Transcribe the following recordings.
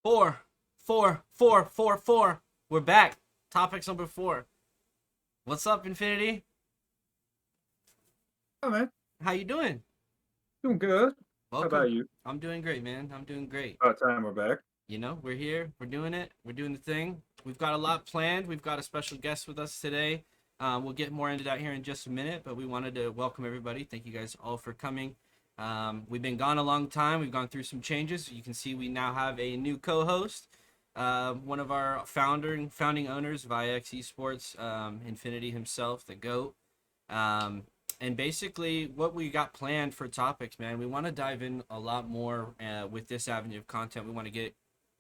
Four, four. We're back. TOPix number 4. What's up, Infinity? Oh man, How you doing? doing good. How Welcome. about you? I'm doing great, man. I'm doing great. About time we're back. You know, we're here. We're doing it. We're doing the thing. We've got a lot planned. We've got a special guest with us today. We'll get more into that here in just a minute, but we wanted to welcome everybody. Thank you guys all for coming. We've been gone a long time. We've gone through some changes. You can see we now have a new co-host. One of our founding owners via ixEsports, Infinity himself, the GOAT. And basically what we got planned for TOPix, man, we want to dive in a lot more with this avenue of content. We want to get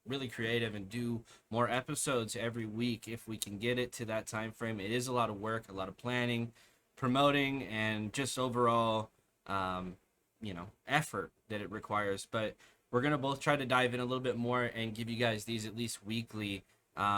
really creative and do more episodes every week if we can get it to that time frame. It is a lot of work, a lot of planning, promoting, and just overall effort that it requires. But we're gonna both try to dive in a little bit more and give you guys these at least weekly.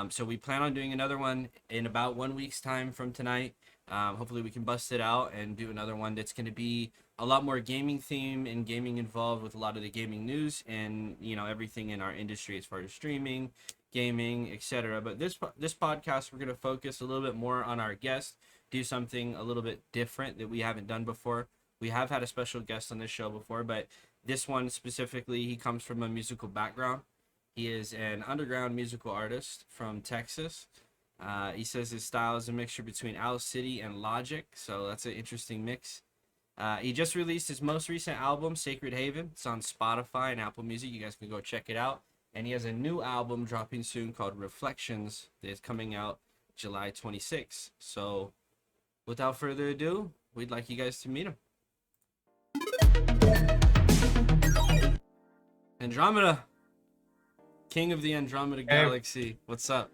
So we plan on doing another one in about 1 week's time from tonight. Hopefully we can bust it out and do another one that's going to be a lot more gaming theme and gaming involved with a lot of the gaming news and everything in our industry as far as streaming, gaming, etc. But this podcast, we're going to focus a little bit more on our guest, do something a little bit different that we haven't done before. We have had a special guest on this show before, but this one specifically, he comes from a musical background. He is an underground musical artist from Texas. He says his style is a mixture between Owl City and Logic, so that's an interesting mix. He just released his most recent album, Sacred Haven. It's on Spotify and Apple Music. You guys can go check it out. And he has a new album dropping soon called Reflections that is coming out July 26th. So without further ado, we'd like you guys to meet him. Andromeda, king of the Andromeda Galaxy. What's up?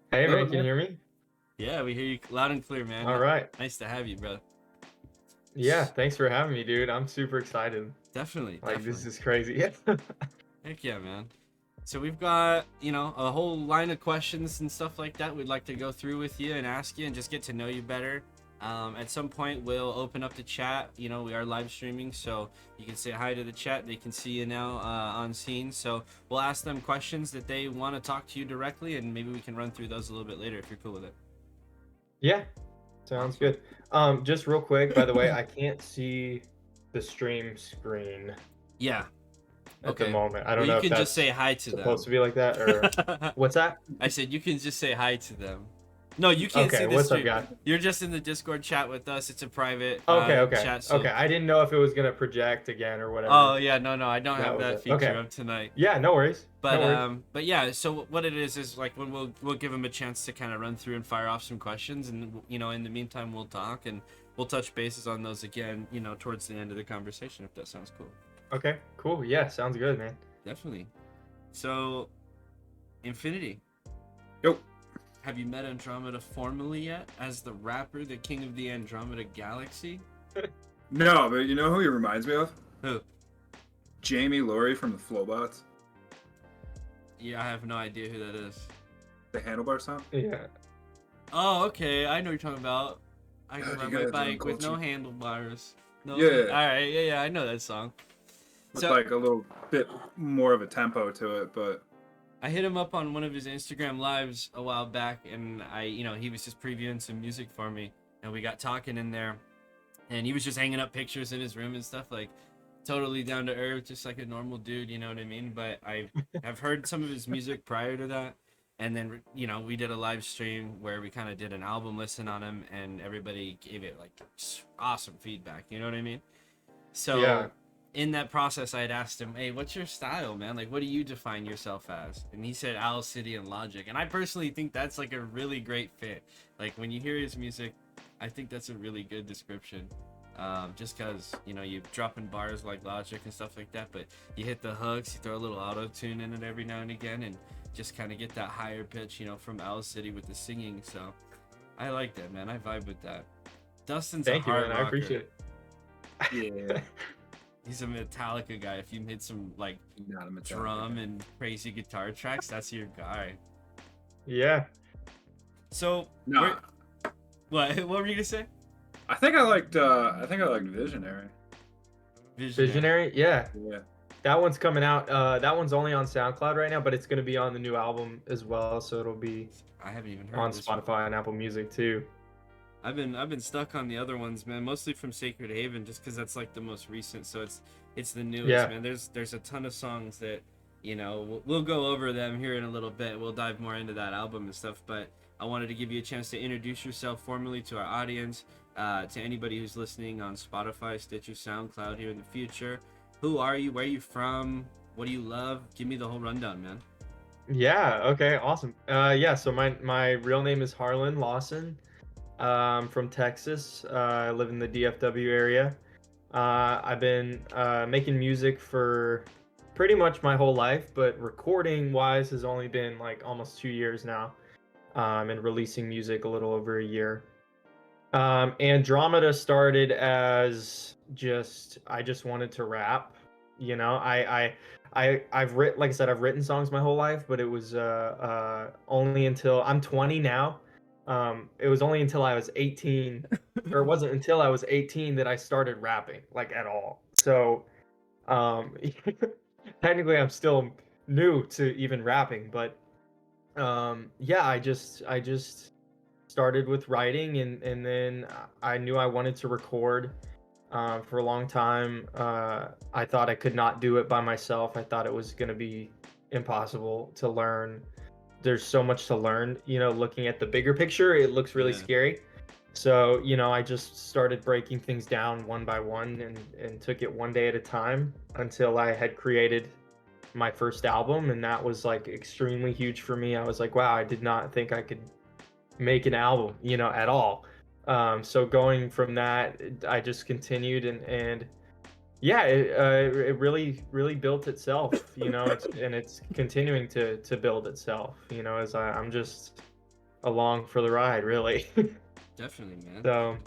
Hey, man, can you hear me? Yeah, we hear you loud and clear, man. All right. Nice to have you, bro. Yeah, thanks for having me, dude. I'm super excited. Definitely. This is crazy. Yeah. Heck yeah, man. So we've got, a whole line of questions and stuff like that we'd like to go through with you and ask you and just get to know you better. At some point, we'll open up the chat. We are live streaming, so you can say hi to the chat. They can see you now on scene. So we'll ask them questions that they want to talk to you directly, and maybe we can run through those a little bit later if you're cool with it. Yeah, sounds good. Just real quick, by the way, I can't see the stream screen. Yeah. At the moment. I don't know if you can that's just say hi to them. Supposed to be like that, or what's that? I said you can just say hi to them. No, you can't see the what's stream. up, guys? You're just in the Discord chat with us. It's a private chat. So... Okay, I didn't know if it was gonna project again or whatever. Oh yeah, no, I don't have that feature up tonight. Yeah, no worries. But yeah, so what it is like when we'll give them a chance to kind of run through and fire off some questions, and in the meantime we'll talk and we'll touch bases on those again, towards the end of the conversation, if that sounds cool. Okay, cool. Yeah, sounds good, man. Definitely. So, Infinity. Yo. Have you met Andromeda formally yet as the rapper, the king of the Andromeda Galaxy? No, but you know who he reminds me of? Who? Jamie Laurie from the Flowbots. Yeah, I have no idea who that is. The Handlebar song? Yeah. Oh, okay. I know what you're talking about. I can ride my bike with no handlebars. No. Yeah. All right. Yeah. I know that song. With like a little bit more of a tempo to it, but... I hit him up on one of his Instagram lives a while back, and he was just previewing some music for me, and we got talking in there, and he was just hanging up pictures in his room and stuff, like totally down to earth, just like a normal dude, you know what I mean? But I have heard some of his music prior to that, and then we did a live stream where we kind of did an album listen on him, and everybody gave it like awesome feedback, you know what I mean? So yeah. In that process, I had asked him, hey, what's your style, man? Like, what do you define yourself as? And he said Owl City and Logic. And I personally think that's like a really great fit. Like, when you hear his music, I think that's a really good description. Just because, you drop in bars like Logic and stuff like that, but you hit the hooks, you throw a little auto-tune in it every now and again, and just kind of get that higher pitch, from Owl City with the singing. So I like that, man. I vibe with that. Dustin's a hard rocker. I appreciate it. Yeah. He's a Metallica guy. If you hit some like drum and crazy guitar tracks, that's your guy. Yeah. So what were you gonna say? I think I liked Visionary. Visionary? Yeah. Yeah. That one's coming out. That one's only on SoundCloud right now, but it's gonna be on the new album as well, so it'll be I haven't even heard on this one. Spotify and Apple Music too. I've been stuck on the other ones, man. Mostly from Sacred Haven, just because that's like the most recent. So it's the newest, Yeah. man. There's a ton of songs that, you know, we'll go over them here in a little bit. We'll dive more into that album and stuff. But I wanted to give you a chance to introduce yourself formally to our audience, to anybody who's listening on Spotify, Stitcher, SoundCloud here in the future. Who are you? Where are you from? What do you love? Give me the whole rundown, man. Yeah. Okay. Awesome. Yeah. So my real name is Harlan Lawson. I'm from Texas. I live in the DFW area. I've been making music for pretty much my whole life, but recording wise has only been like almost 2 years now. And releasing music a little over a year. Andromeda started as I just wanted to rap. You know, I've written, like I said, I've written songs my whole life, but it was only until I'm 20 now. It was only until I was 18, or it wasn't until I was 18 that I started rapping like at all. So um, technically, I'm still new to even rapping, but yeah, I just started with writing, and then I knew I wanted to record. For a long time, I thought I could not do it by myself. I thought it was going to be impossible to learn. There's so much to learn, you know, looking at the bigger picture, it looks really Yeah. scary. So, you know, I just started breaking things down one by one, and took it one day at a time until I had created my first album. And that was like extremely huge for me. I was like, wow, I did not think I could make an album, you know, at all. So going from that, I just continued, and yeah, it really built itself, you know. It's continuing to build itself, you know, as I'm just along for the ride, really. Definitely, man. So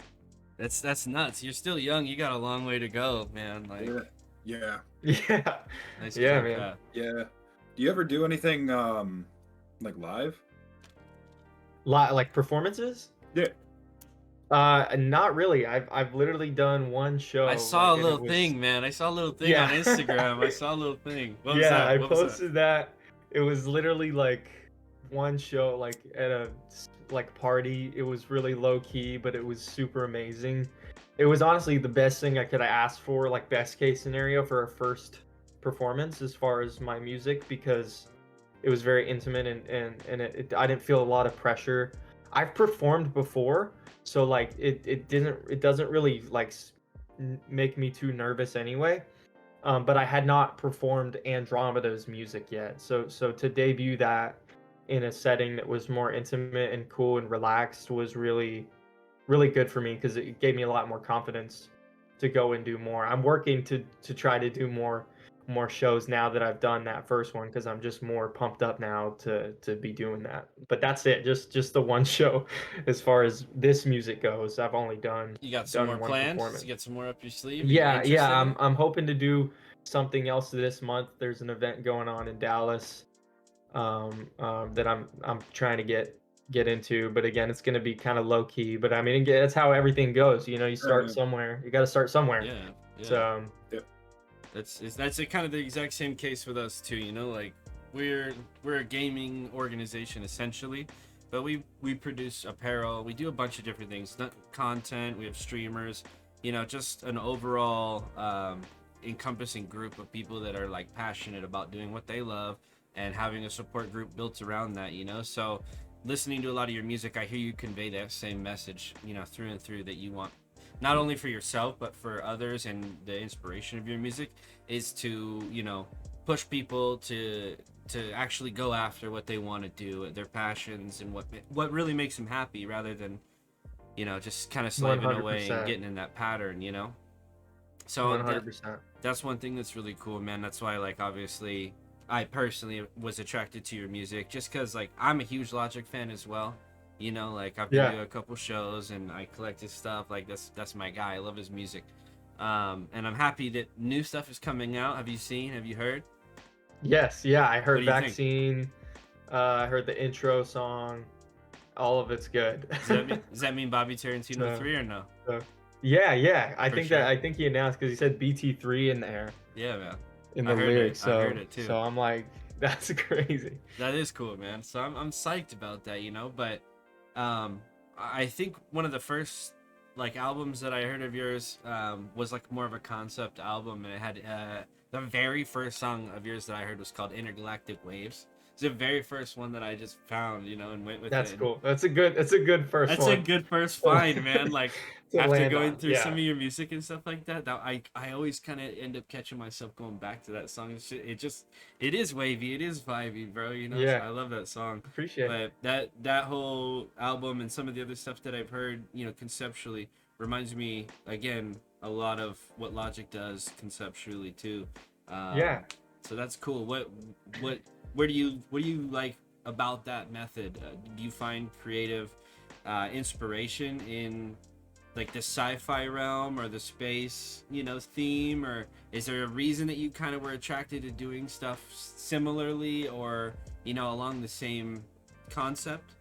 That's nuts. You're still young. You got a long way to go, man. Like, Yeah. yeah, nice yeah, clear man. path. Yeah. Do you ever do anything like live? Like performances. Yeah. Not really. I've literally done one show. I saw like, a and it little was- thing, man. I saw a little thing Yeah. on Instagram. I saw a little thing. What was Yeah, that? I What was that? posted that. It was literally like one show, like at a like party. It was really low key, but it was super amazing. It was honestly the best thing I could have asked for, like best case scenario for a first performance as far as my music, because it was very intimate, and I didn't feel a lot of pressure. I've performed before, so like it doesn't really like make me too nervous anyway. But I had not performed Andromeda's music yet. So to debut that in a setting that was more intimate and cool and relaxed was really good for me, because it gave me a lot more confidence to go and do more. I'm working to try to do more shows now that I've done that first one, because I'm just more pumped up now to be doing that. But that's it, just the one show. As far as this music goes, I've only done You got some more one plans? performance. You get some more up your sleeve? You Yeah, interested in I'm it? I'm hoping to do something else this month. There's an event going on in Dallas, that I'm trying to get into. But again, it's gonna be kind of low key. But I mean, again, that's how everything goes. You know, you start Yeah. somewhere. You got to start somewhere. Yeah, yeah. So That's kind of the exact same case with us too. You know, like we're a gaming organization essentially, but we produce apparel. We do a bunch of different things, not content. We have streamers. You know, just an overall encompassing group of people that are like passionate about doing what they love and having a support group built around that. You know, so listening to a lot of your music, I hear you convey that same message. You know, through and through, that you want not only for yourself but for others, and the inspiration of your music is to, you know, push people to actually go after what they want to do, their passions, and what really makes them happy, rather than, you know, just kind of slaving away and 100%. getting in that pattern, you know. So 100%. that's one thing that's really cool, man. That's why, like, obviously I personally was attracted to your music, just because like I'm a huge Logic fan as well. You know, like I've been Yeah. to a couple shows and I collect his stuff. Like that's my guy. I love his music. And I'm happy that new stuff is coming out. Have you seen? Have you heard? Yes, yeah, I What heard do you think? Vaccine. I heard the intro song. All of it's good. Does that mean Bobby Tarantino So- 3 or no? Yeah. I For think sure. that I think he announced, because he said BT3 in there. Yeah, man. in I the heard it. lyrics. I So heard it too. so I'm like, that's crazy. That is cool, man. So I'm psyched about that, you know. But I think one of the first like albums that I heard of yours was like more of a concept album, and it had the very first song of yours that I heard was called Intergalactic Waves. It's the very first one that I just found, you know, and went with That's it. cool. That's a good first That's a one. good first find, man. Like To after land going on. through some Yeah. of your music and stuff like that, I always kind of end up catching myself going back to that song. It is wavy, it is vibey, bro. You know, so Yeah. I love that song. Appreciate it. But that whole album and some of the other stuff that I've heard, you know, conceptually reminds me again a lot of what Logic does conceptually too. Yeah. So that's cool. What do you like about that method? Do you find creative inspiration in like the sci-fi realm or the space, you know, theme, or is there a reason that you kind of were attracted to doing stuff similarly or, you know, along the same concept?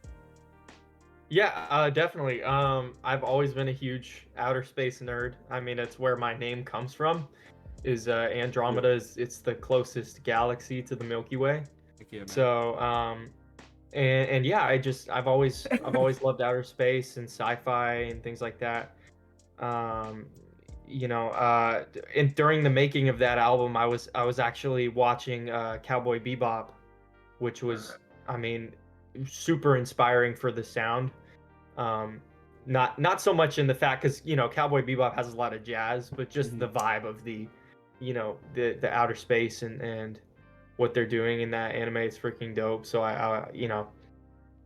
Yeah, definitely. I've always been a huge outer space nerd. I mean, it's where my name comes from. Is Andromeda is it's the closest galaxy to the Milky Way. Heck yeah, man. So, and yeah, I've always loved outer space and sci-fi and things like that. Um, and during the making of that album, I was actually watching Cowboy Bebop, which was, I mean, super inspiring for the sound. Um, not so much in the fact because Cowboy Bebop has a lot of jazz, but just the vibe of the outer space and what they're doing in that anime is freaking dope. So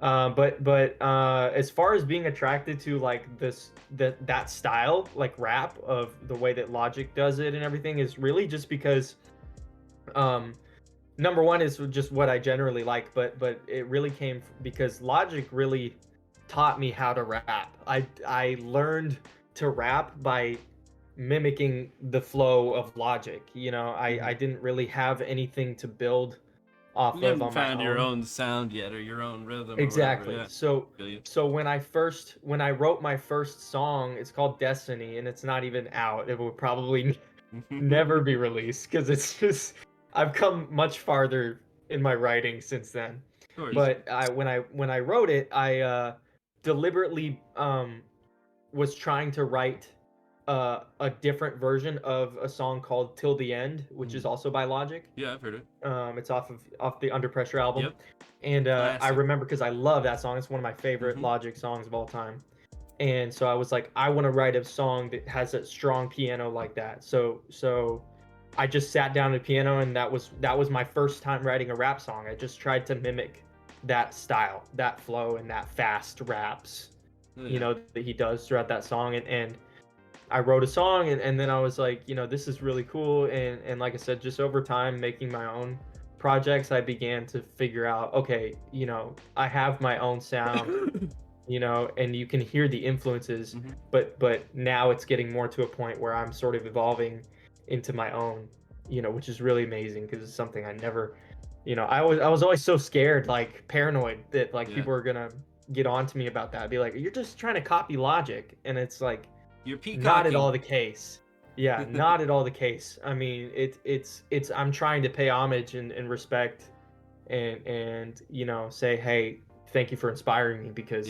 but as far as being attracted to like that style, like rap of the way that Logic does it and everything is really just because um number one is just what I generally like, but it really came because Logic really taught me how to rap. I learned to rap by mimicking the flow of Logic. I didn't really have anything to build off You of haven't on my found your own. own sound yet or your own rhythm or whatever. Exactly. Yeah. So Feel you. so when I wrote my first song, it's called Destiny, and it's not even out. It will probably never be released because it's just I've come much farther in my writing since then. Of course. But when I wrote it, I deliberately was trying to write a different version of a song called "Till the End," which is also by Logic. Yeah, I've heard it. It's off the Under Pressure album. Yep. And I Classic. remember because I love that song. It's one of my favorite Logic songs of all time. And so I was like, I want to write a song that has a strong piano like that. So I just sat down at the piano, and that was my first time writing a rap song. I just tried to mimic that style, that flow, and that fast raps, that he does throughout that song. And I wrote a song, and then I was like, this is really cool. And like I said, just over time making my own projects, I began to figure out, okay, I have my own sound, and you can hear the influences, but now it's getting more to a point where I'm sort of evolving into my own, which is really amazing because it's something I never, I was always so scared, like paranoid that like people are gonna get on to me about that, be like, you're just trying to copy Logic, and it's like, You're peacocking. not at all the case. Yeah, not at all the case. I mean, it's I'm trying to pay homage and respect and say, hey, thank you for inspiring me because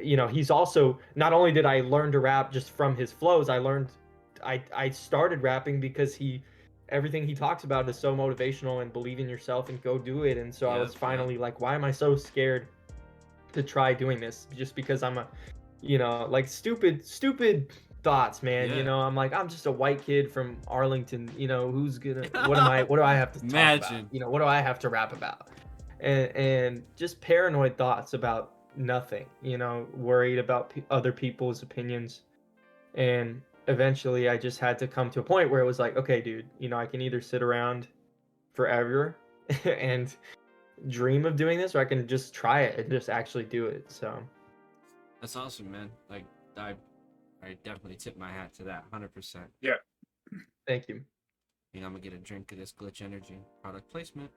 he's also, not only did I learn to rap just from his flows, I started rapping because everything he talks about is so motivational and believe in yourself and go do it. And so I was finally like, why am I so scared to try doing this? Just because I'm a like stupid thoughts, man. I'm like, I'm just a white kid from Arlington, who's gonna what do I have to talk Imagine. about? What do I have to rap about? And just paranoid thoughts about nothing, worried about other people's opinions. And eventually I just had to come to a point where it was like, okay, dude, I can either sit around forever and dream of doing this, or I can just try it and just actually do it. So That's awesome, man. Like I definitely tip my hat to that 100%. Yeah. Thank you. I'm gonna get a drink of this Glitch Energy product placement.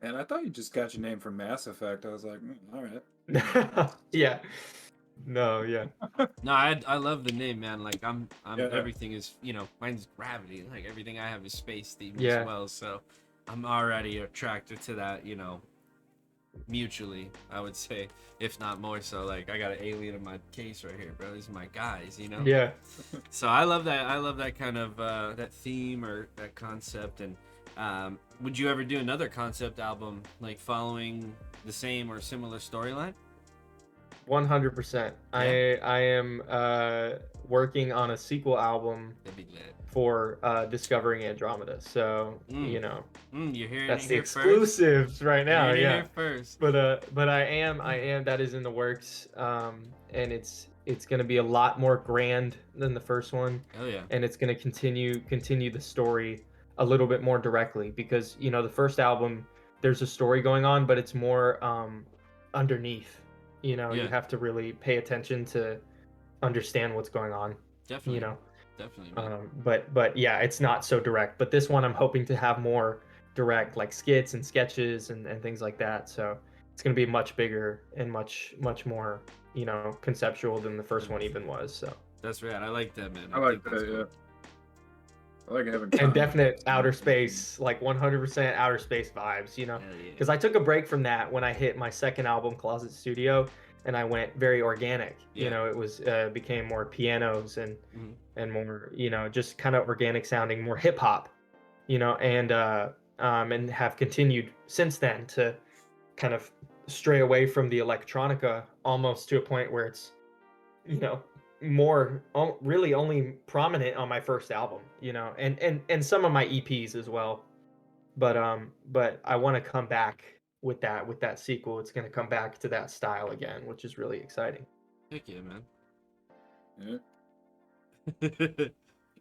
And I thought you just got your name from Mass Effect. I was like, all right. Yeah. No, yeah. No, I love the name, man. Like I'm Yeah. everything is, mine's gravity. Like everything I have is space themed as Yeah. well. So I'm already attracted to that, mutually, I would say, if not more so. Like I got an alien in my case right here, bro. These are my guys. Yeah. So I love that. I love that kind of that theme or that concept. And would you ever do another concept album like following the same or similar storyline? 100%. I am working on a sequel album That'd be lit. for Discovering Andromeda. So, You're hearing that's it the here first. exclusives right now, Hearing it yeah. here first. But I am that is in the works. And it's going to be a lot more grand than the first one. Oh yeah. And it's going to continue the story a little bit more directly because, the first album there's a story going on, but it's more underneath. You Yeah. have to really pay attention to understand what's going on. Definitely. Definitely. Man. But yeah, it's not so direct. But this one I'm hoping to have more direct, like skits and sketches and things like that. So it's going to be much bigger and much more, conceptual than the first one even was. So That's rad. I like that, man. I like think that's that. cool. Yeah. I like having and definite outer space, like 100% outer space vibes, Hell yeah. because I took a break from that when I hit my second album, Closet Studio, and I went very organic. Yeah. It was became more pianos and Mhm. and more, just kind of organic sounding, more hip hop, and have continued since then to kind of stray away from the electronica almost to a point where it's, more really only prominent on my first album, and some of my EPs as well. But I want to come back with that sequel. It's going to come back to that style again, which is really exciting. Heck yeah, man. Yeah.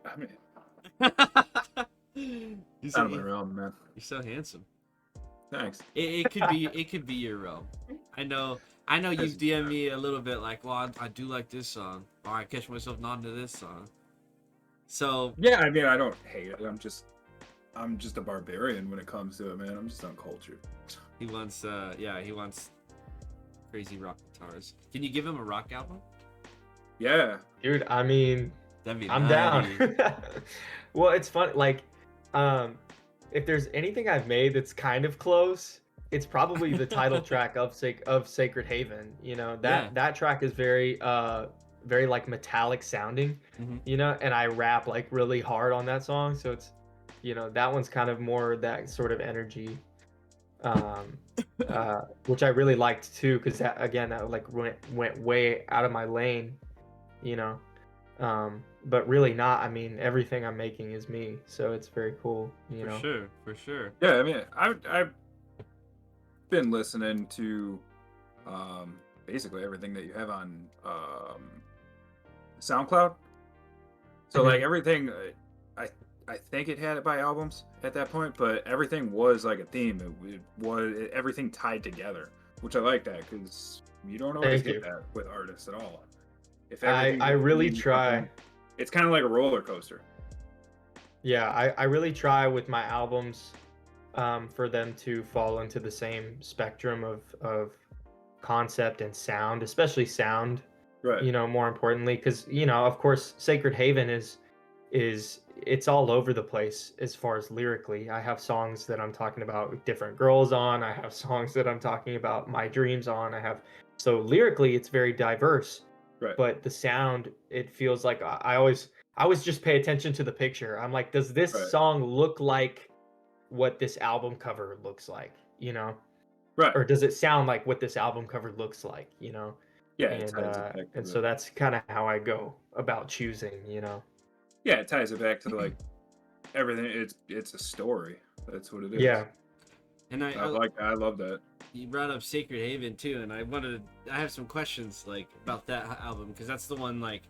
I mean, You're out of my realm, man. so handsome. Thanks. It could be your realm. I know you've DM'd me a little bit like, well, I do like this song, or I catch myself nodding to this song. So Yeah, I mean, I don't hate it. I'm just a barbarian when it comes to it, man. I'm just uncultured. he wants crazy rock guitars. Can you give him a rock album? Yeah. Dude, I mean, That'd be I'm nutty. down. Well, it's fun. Like, if there's anything I've made that's kind of close, it's probably the title track of Sacred Haven. That track is very very like metallic sounding, Mhm. and I rap like really hard on that song. So it's, that one's kind of more that sort of energy, which I really liked too, because that like went way out of my lane, you know. But really not. I mean, everything I'm making is me, so it's very cool, For sure. Yeah, I mean, I've been listening to basically everything that you have on SoundCloud. So like everything, I think it had it by albums at that point, but everything was like a theme. It was everything tied together, which I like that because you don't always get that with artists at all. If I really try. It's kind of like a roller coaster. Yeah, I really try with my albums, for them to fall into the same spectrum of concept and sound, especially sound. Right. More importantly, because of course, Sacred Haven is it's all over the place as far as lyrically. I have songs that I'm talking about different girls on. I have songs that I'm talking about my dreams on. So lyrically, it's very diverse. Right. But the sound, it feels like I always just pay attention to the picture. I'm like, does this song look like what this album cover looks like? Right. Or does it sound like what this album cover looks like? Yeah. And so that's kind of how I go about choosing. Yeah, it ties it back to like everything. It's a story. That's what it is. Yeah. And I love that. You brought up Sacred Haven too, and I have some questions like about that album, because that's the one, like,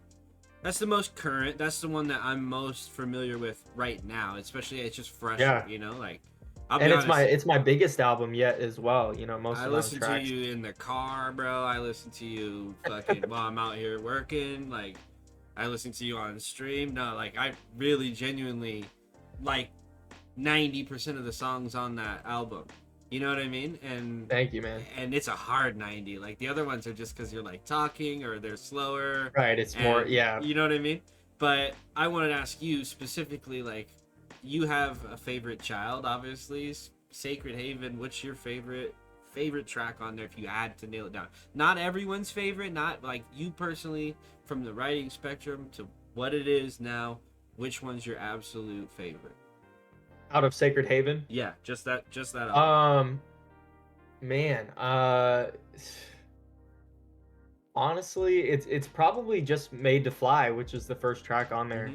that's the most current, that's the one that I'm most familiar with right now, especially it's just fresh. Yeah. Like, I'll be and honest, it's my biggest album yet as well. Most I of listen the to tracks. you in the car, bro. I listen to you fucking while I'm out here working. Like, I listen to you on stream. No, like, I really genuinely like 90% of the songs on that album. You know what I mean? Thank you, man. And it's a hard 90. Like the other ones are just because you're like talking or they're slower. Right, it's more, yeah. You know what I mean? But I wanted to ask you specifically, like, you have a favorite child, obviously. Sacred Haven, what's your favorite track on there if you had to nail it down? Not everyone's favorite, not like you personally, from the writing spectrum to what it is now, which one's your absolute favorite? Out of Sacred Haven? Yeah, just that album. Man, honestly, it's probably just Made to Fly, which is the first track on there.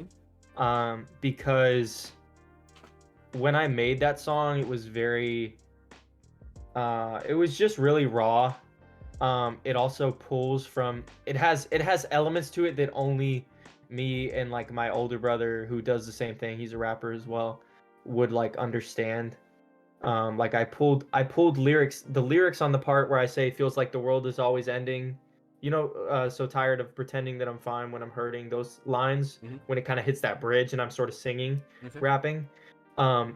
Because when I made that song, it was very it was just really raw. It also pulls from, it has elements to it that only me and like my older brother, who does the same thing, he's a rapper as well, would like understand. Like I pulled the lyrics on the part where I say feels like the world is always ending, so tired of pretending that I'm fine when I'm hurting. Those lines, when it kind of hits that bridge and I'm sort of singing, rapping,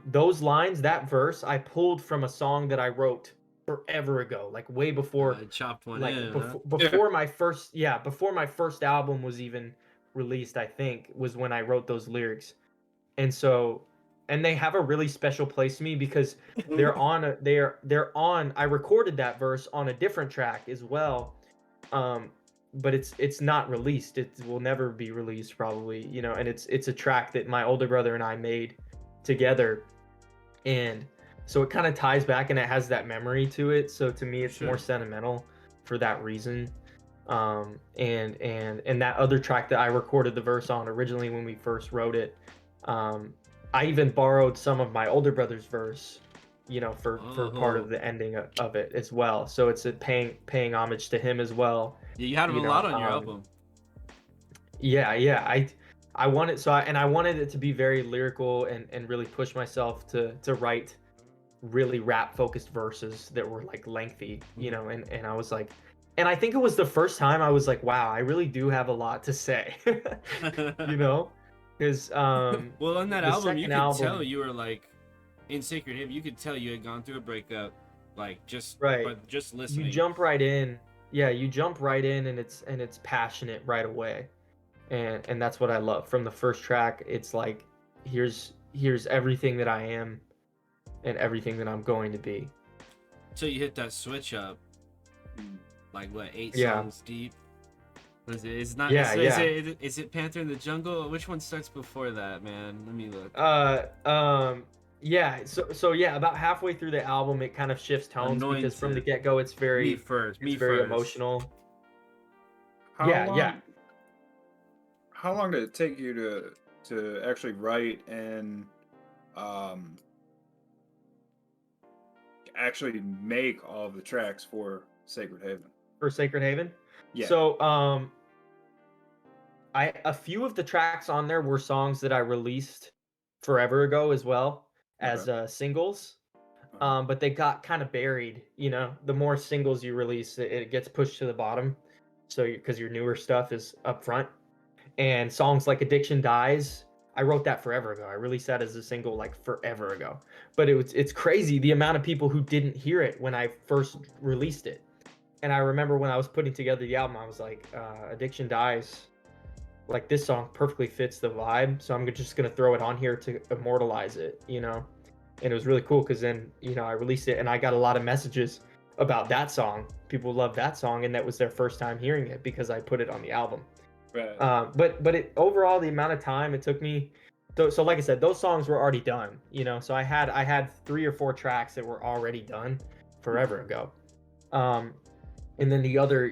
those lines, that verse I pulled from a song that I wrote forever ago, like way before, chopped one like in, before my first album was even released, I think, was when I wrote those lyrics. And so, and they have a really special place to me because they're on I recorded that verse on a different track as well. But it's not released. It will never be released probably, and it's a track that my older brother and I made together. And so it kind of ties back and it has that memory to it. So to me it's more sentimental for that reason. And that other track that I recorded the verse on originally when we first wrote it, I even borrowed some of my older brother's verse, for part of the ending of it as well. So it's a paying homage to him as well. Yeah, you had him a lot on your album. Yeah. I wanted I wanted it to be very lyrical and really push myself to write really rap focused verses that were like lengthy, and I was like, and I think it was the first time I was like, wow, I really do have a lot to say. Because well, on that album you could tell you were like, in Sacred Haven, you could tell you had gone through a breakup, like just listening. You jump right in. Yeah, you jump right in, and it's passionate right away. And that's what I love. From the first track, it's like, here's everything that I am and everything that I'm going to be. So you hit that switch up, like what, 8 songs deep? Was it? It's not. Yeah, Is it Panther in the Jungle? Which one starts before that, man? Let me look. Yeah. So yeah, about halfway through the album, it kind of shifts tones because from the get go, it's very very emotional. How long did it take you to actually write and actually make all of the tracks for Sacred Haven? For Sacred Haven? Yeah. So a few of the tracks on there were songs that I released forever ago as well as singles. But they got kind of buried, the more singles you release, it gets pushed to the bottom. So because your newer stuff is up front. And songs like Addiction Dies, I wrote that forever ago. I released that as a single like forever ago. But it's crazy the amount of people who didn't hear it when I first released it. And I remember when I was putting together the album, I was like, Addiction Dies, like this song perfectly fits the vibe. So I'm just going to throw it on here to immortalize it, And it was really cool because then, I released it and I got a lot of messages about that song. People loved that song and that was their first time hearing it because I put it on the album. Right. But it overall, the amount of time it took me, so like I said, those songs were already done, so I had 3 or 4 tracks that were already done forever ago. And then the other,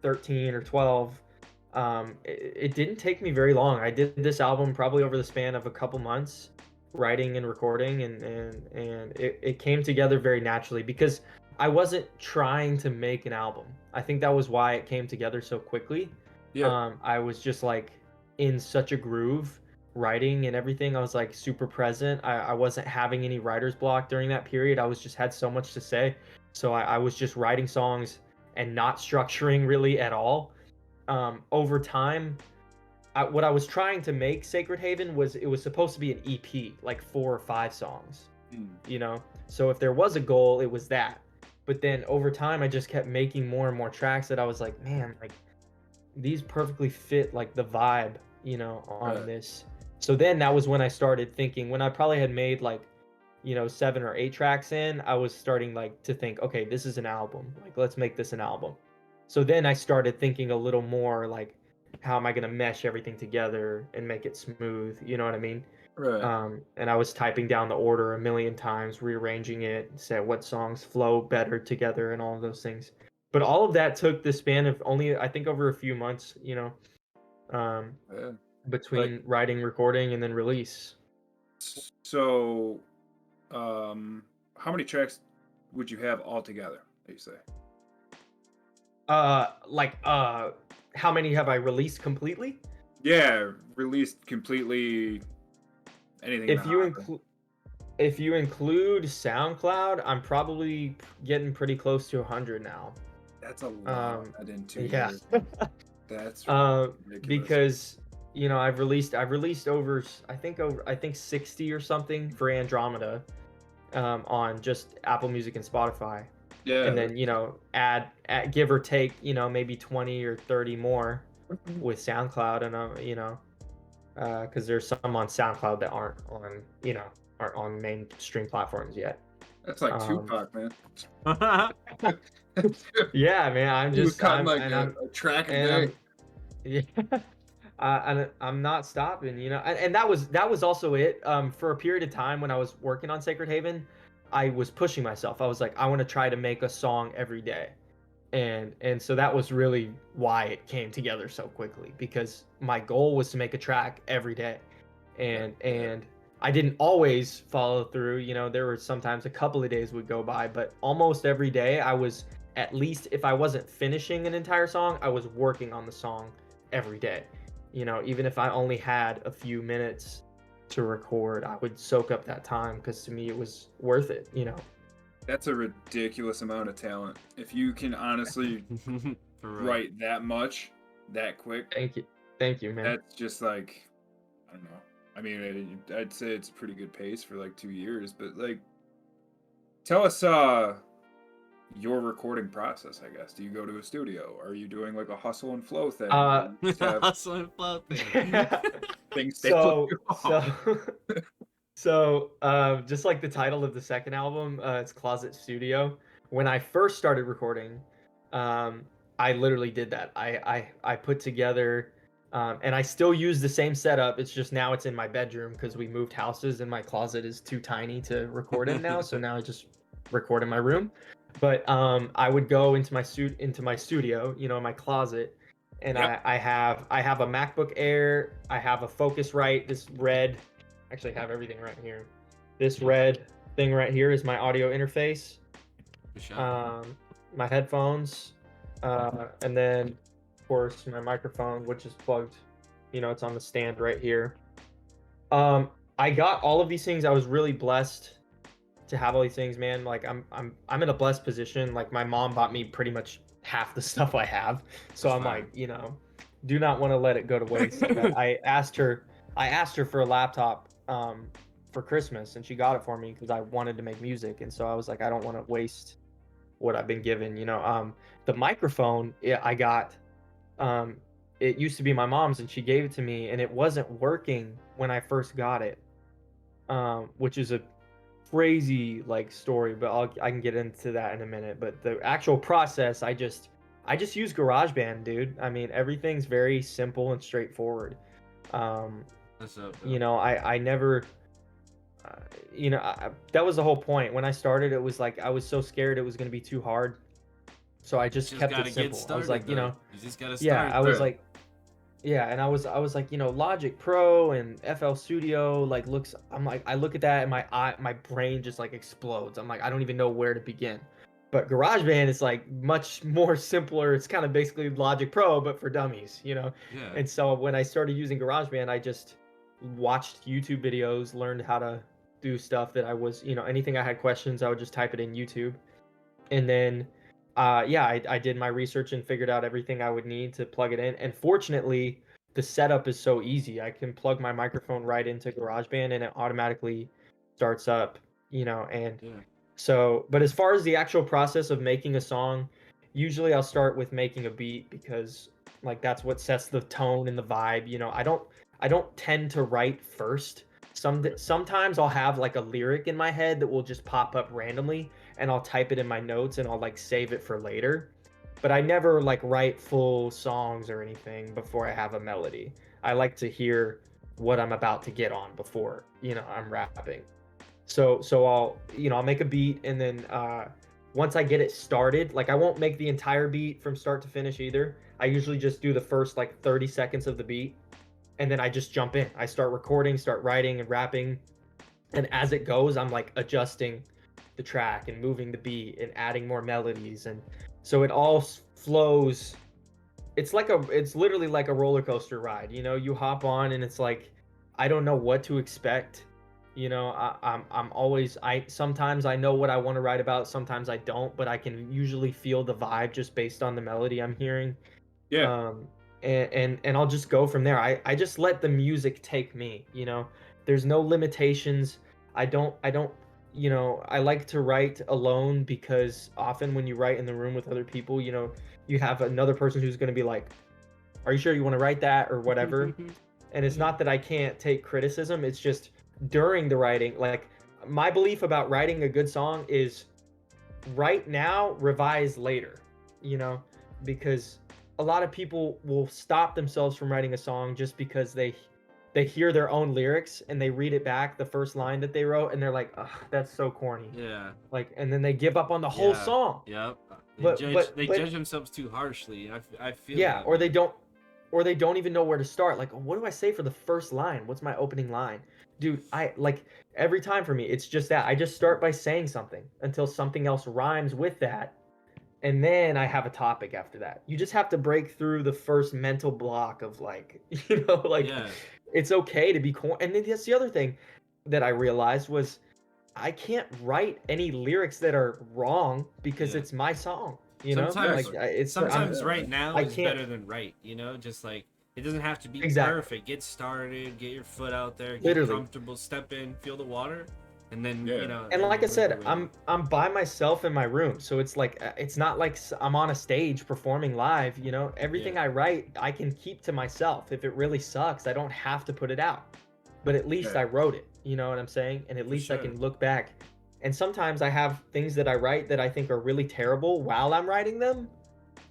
13 or 12, it didn't take me very long. I did this album probably over the span of a couple months, writing and recording, and it came together very naturally because I wasn't trying to make an album. I think that was why it came together so quickly. Yeah. I was just like in such a groove writing and everything. I was like super present. I wasn't having any writer's block during that period. I was just had so much to say. So I was just writing songs and not structuring really at all. Over time, what I was trying to make Sacred Haven it was supposed to be an EP, like 4 or 5 songs. you know. So if there was a goal, it was that. But then over time, I just kept making more and more tracks that I was like, man, like these perfectly fit like the vibe, you know, on Right. this. So then that was when I started thinking, when I probably had made like, you know, 7 or 8 tracks in, I was starting like to think, okay, this is an album. Like, let's make this an album. So then I started thinking a little more like, how am I gonna mesh everything together and make it smooth? You know what I mean? Right. And I was typing down the order a million times, rearranging it, said what songs flow better together, and all of those things. But all of that took the span of only, I think, over a few months. You know, um, Yeah. Like between writing, recording, and then release. so. How many tracks would you have altogether? You say? How many have I released completely? Yeah, released completely. Anything in the If you hopper. include if you include SoundCloud, I'm probably getting pretty close to 100 now. That's a lot in 2 Yeah. years. That's ridiculous. Because you know I've released over I think 60 or something for Andromeda, on just Apple Music and Spotify, Yeah. and then you know add give or take, you know, maybe 20 or 30 more with SoundCloud, and you know, because there's some on SoundCloud that aren't on mainstream platforms yet. That's like Um, Tupac, man. yeah, man, He was cutting I'm like and a I'm track a and day. I'm yeah. And I'm not stopping, you know, and that was also it. For a period of time when I was working on Sacred Haven, I was pushing myself. I was like, I want to try to make a song every day, and so that was really why it came together so quickly, because my goal was to make a track every day, and I didn't always follow through. You know, there were sometimes a couple of days would go by, but almost every day I was, at least if I wasn't finishing an entire song, I was working on the song every day. You know, even if I only had a few minutes to record, I would soak up that time because to me it was worth it, you know. That's a ridiculous amount of talent. If you can honestly For real. write that much, that quick, Thank you. Thank you, man. that's just like, I don't know. I mean, I'd say it's a pretty good pace for like 2 years, but like, tell us your recording process. I guess. Do you go to a studio? Are you doing like a hustle and flow thing? Where Uh you just have Hustle and flow thing. things stapled so to your so wall? just like the title of the second album, it's Closet Studio. When I first started recording, um, I literally did that. I put together, and I still use the same setup. It's just now it's in my bedroom because we moved houses and my closet is too tiny to record in now. So now I just record in my room. But I would go into my studio, you know, my closet, and Yep. I have a MacBook Air. I have a Focusrite, this red. Actually, I have everything right here. This red thing right here is my audio interface. For sure. My headphones, and then of course my microphone, which is plugged. You know, it's on the stand right here. I got all of these things. I was really blessed to have all these things, man. Like I'm in a blessed position. Like my mom bought me pretty much half the stuff I have. So That's I'm fire. like, you know, do not want to let it go to waste. Like I asked her for a laptop for Christmas, and she got it for me because I wanted to make music. And so I was like, I don't want to waste what I've been given, you know. The microphone, I got, um it used to be my mom's and she gave it to me and it wasn't working when I first got it. Which is a crazy like story, but I can get into that in a minute. But the actual process, I just use GarageBand, dude. I mean, everything's very simple and straightforward. Um, That's up, you though. know, I never, uh, you know, that was the whole point. When I started, it was like I was so scared it was gonna be too hard, so I just Just kept it gotta get simple. I was started, like, you though. know, You just gotta yeah, start. I was Right. like, yeah, and I was like, you know, Logic Pro and FL Studio like looks. I'm like, I look at that and my brain just like explodes. I'm like, I don't even know where to begin. But GarageBand is like much more simpler. It's kind of basically Logic Pro but for dummies, you know. Yeah. And so when I started using GarageBand, I just watched YouTube videos, learned how to do stuff that I was, you know, anything I had questions, I would just type it in YouTube, and then yeah, I did my research and figured out everything I would need to plug it in. And fortunately, the setup is so easy. I can plug my microphone right into GarageBand and it automatically starts up And Yeah. so, but as far as the actual process of making a song, usually I'll start with making a beat because like that's what sets the tone and the vibe. I don't tend to write first. Sometimes I'll have like a lyric in my head that will just pop up randomly and I'll type it in my notes and I'll like save it for later. But I never like write full songs or anything before I have a melody. I like to hear what I'm about to get on before, I'm rapping. So I'll make a beat and then once I get it started, like I won't make the entire beat from start to finish either. I usually just do the first like 30 seconds of the beat and then I just jump in. I start recording, start writing and rapping. And as it goes, I'm like adjusting the track and moving the beat and adding more melodies. And so it all flows. It's literally like a roller coaster ride. You hop on and it's like, I don't know what to expect. I'm always, sometimes I know what I want to write about. Sometimes I don't, but I can usually feel the vibe just based on the melody I'm hearing. Yeah. And I'll just go from there. I just let the music take me. There's no limitations. I don't I like to write alone because often when you write in the room with other people, you have another person who's going to be like, are you sure you want to write that or whatever? And it's not that I can't take criticism, it's just during the writing, like my belief about writing a good song is write now, revise later, you know, because a lot of people will stop themselves from writing a song just because they hear their own lyrics and they read it back, the first line that they wrote, and they're like, ugh, that's so corny. Yeah. Like, and then they give up on the whole song. Yep. But They judge themselves too harshly. I feel yeah, that, or they man. don't or they don't even know where to start. Like, what do I say for the first line? What's my opening line? Dude, I like every time for me, it's just that I just start by saying something until something else rhymes with that. And then I have a topic after that. You just have to break through the first mental block of like, like Yeah. it's okay to be and then that's the other thing that I realized was I can't write any lyrics that are wrong because Yeah. it's my song, Sometimes, like it's sometimes I'm- right now I is can't better than right. Just like it doesn't have to be Exactly. perfect. Get started, get your foot out there, get Literally. comfortable, step in, feel the water, and then Yeah. And then like I work said, your way I'm up. I'm by myself in my room, so it's like it's not like I'm on a stage performing live. Everything Yeah. I write, I can keep to myself. If it really sucks, I don't have to put it out. But at least Yeah. I wrote it. You know what I'm saying? And at For least I sure. can look back. And sometimes I have things that I write that I think are really terrible while I'm writing them,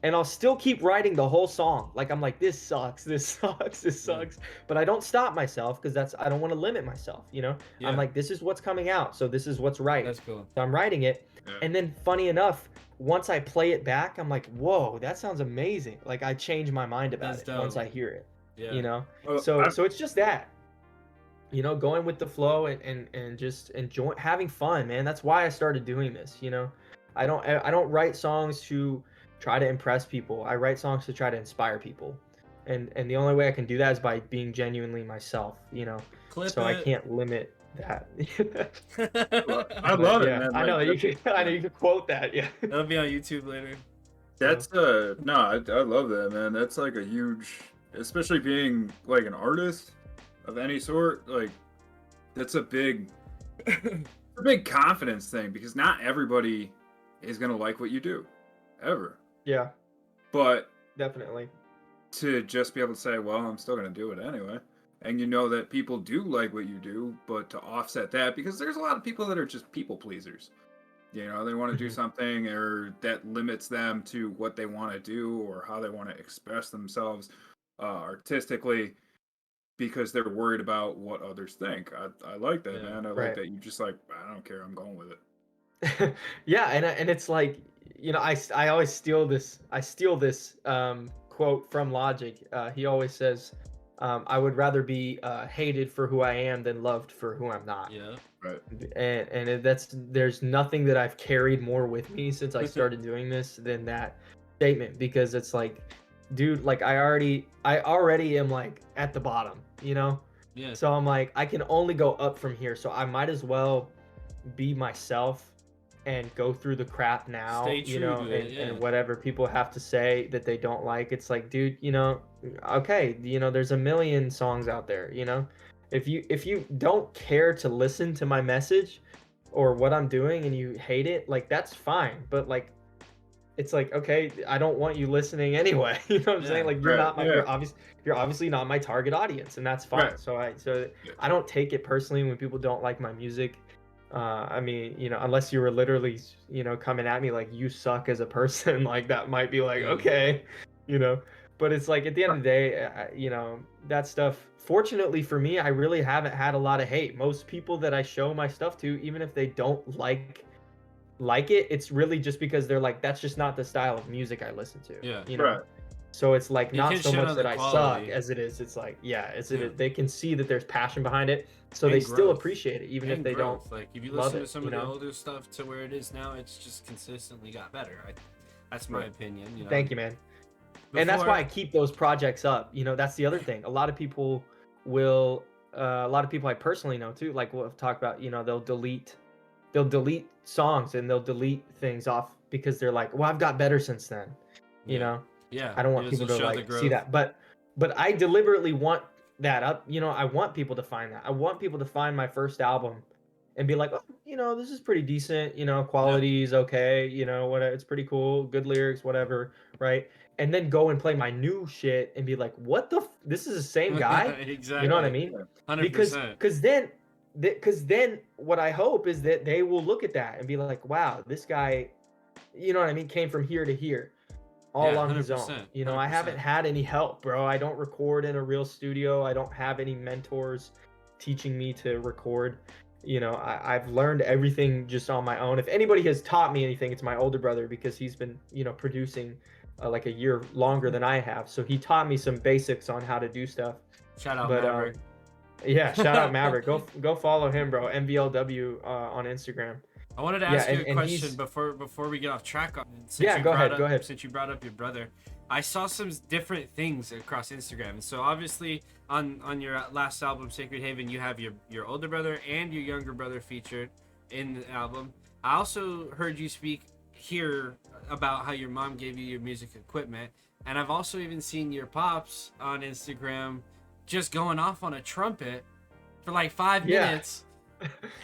and I'll still keep writing the whole song. Like I'm like, this sucks, this sucks, this Yeah. sucks. But I don't stop myself because I don't want to limit myself. Yeah. I'm like, this is what's coming out, so this is what's right. That's cool. So I'm writing it, Yeah. and then funny enough, once I play it back, I'm like, whoa, that sounds amazing. Like I change my mind about That's it once dope. I hear it. Yeah. Well, So it's just that. Going with the flow and just enjoy having fun, man. That's why I started doing this. I don't write songs to try to impress people. I write songs to try to inspire people. And the only way I can do that is by being genuinely myself. Clip So I it. can't limit that. I But love it, yeah, man. I know Like, that I know you could quote that. Yeah. That'll be on YouTube later. that's no, I love that, man. That's like a huge, especially being like an artist of any sort. Like, that's a big confidence thing because not everybody is gonna like what you do, ever. Yeah, But definitely. to just be able to say, well, I'm still gonna do it anyway, and you know that people do like what you do, but to offset that, because there's a lot of people that are just people pleasers. They want to do Mhm. something or that limits them to what they want to do or how they want to express themselves artistically because they're worried about what others think. I like that, Yeah. man. I like Right. that you just like, I don't care. I'm going with it. Yeah, and it's like I always steal this quote from Logic. He always says, I would rather be hated for who I am than loved for who I'm not. Yeah. Right. There's nothing that I've carried more with me since I started doing this than that statement, because it's like, dude, like I already am like at the bottom. Yeah. So I'm like, I can only go up from here, so I might as well be myself and go through the crap now, Stay true to it, and, yeah. and whatever people have to say that they don't like. It's like, dude, okay, there's a million songs out there. If you don't care to listen to my message, or what I'm doing and you hate it, like that's fine. But like it's like, okay, I don't want you listening anyway. You know what I'm saying? Yeah. Like you're Right. not my Yeah. you're obviously not my target audience, and that's fine. Right. So Yeah. I don't take it personally when people don't like my music. I mean, unless you were literally, coming at me like you suck as a person, like that might be like, Yeah. okay, you know. But it's like at the end of the day, that stuff. Fortunately for me, I really haven't had a lot of hate. Most people that I show my stuff to, even if they don't like it, it's really just because they're like, that's just not the style of music I listen to. Yeah. Right. So it's like You not can so shit much on that the I suck quality. as it is. It's like, yeah, Yeah. they can see that there's passion behind it, so And they still growth. appreciate it, even if And they growth. don't. Like if you love listen to it, some you of the know? older stuff to where it is now, it's just consistently got better. That's my Right. opinion. Thank you, man. And that's why I keep those projects up. That's the other thing. A lot of people will, a lot of people I personally know too, like we'll talk about, they'll delete songs and they'll delete things off because they're like, well, I've got better since then. You Yeah. know, Yeah. I don't It want people doesn't to show the like see growth. that. But I deliberately want that up. I want people to find that. I want people to find my first album and be like, oh, this is pretty decent. Quality is okay. What it's pretty cool, good lyrics, whatever, right? And then go and play my new shit and be like, what the? This is the same guy. You know what I Exactly. mean? 100%. Because then what I hope is that they will look at that and be like, wow, this guy, you know what I mean, came from here to here all Yeah, on his own. 100%. I haven't 100%. had any help, bro. I don't record in a real studio. I don't have any mentors teaching me to record. I've learned everything just on my own. If anybody has taught me anything, it's my older brother because he's been, producing like a year longer than I have. So he taught me some basics on how to do stuff. Shout out But Maverick. yeah, shout out Maverick. Go follow him, bro. MVLW on Instagram. I wanted to Yeah, ask you a and question he's before we get off track. Yeah, go ahead. Since you brought up your brother, I saw some different things across Instagram. So obviously on your last album, Sacred Haven, you have your older brother and your younger brother featured in the album. I also heard you speak here about how your mom gave you your music equipment, and I've also even seen your pops on Instagram just going off on a trumpet for like 5 Yeah. minutes.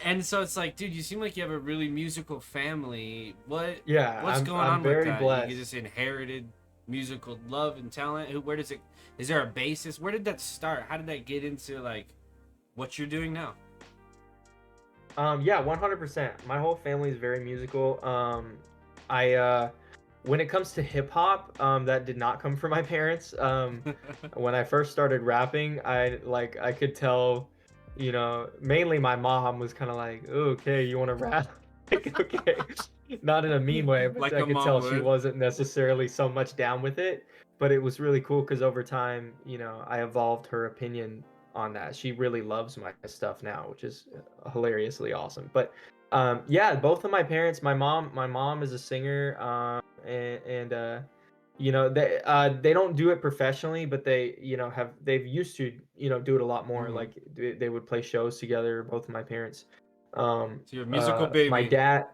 And so it's like, dude, you seem like you have a really musical family. What's I'm going on very with that? blessed. You just inherited musical love and talent. Where does it? Is there a basis? Where did that start? How did that get into like what you're doing now? Yeah, 100%. My whole family is very musical. I when it comes to hip hop, that did not come from my parents. When I first started rapping, I could tell, mainly my mom was kind of like, "Oh, okay, you want to rap?" Like, okay, not in a mean way, but Like I a could mom tell she would. wasn't necessarily so much down with it. But it was really cool because over time, I evolved her opinion on that. She really loves my stuff now, which is hilariously awesome. But yeah, both of my parents, my mom is a singer, and they don't do it professionally, but they they've used to do it a lot more. Mhm. Like they would play shows together. Both of my parents. So you're a musical My baby. dad.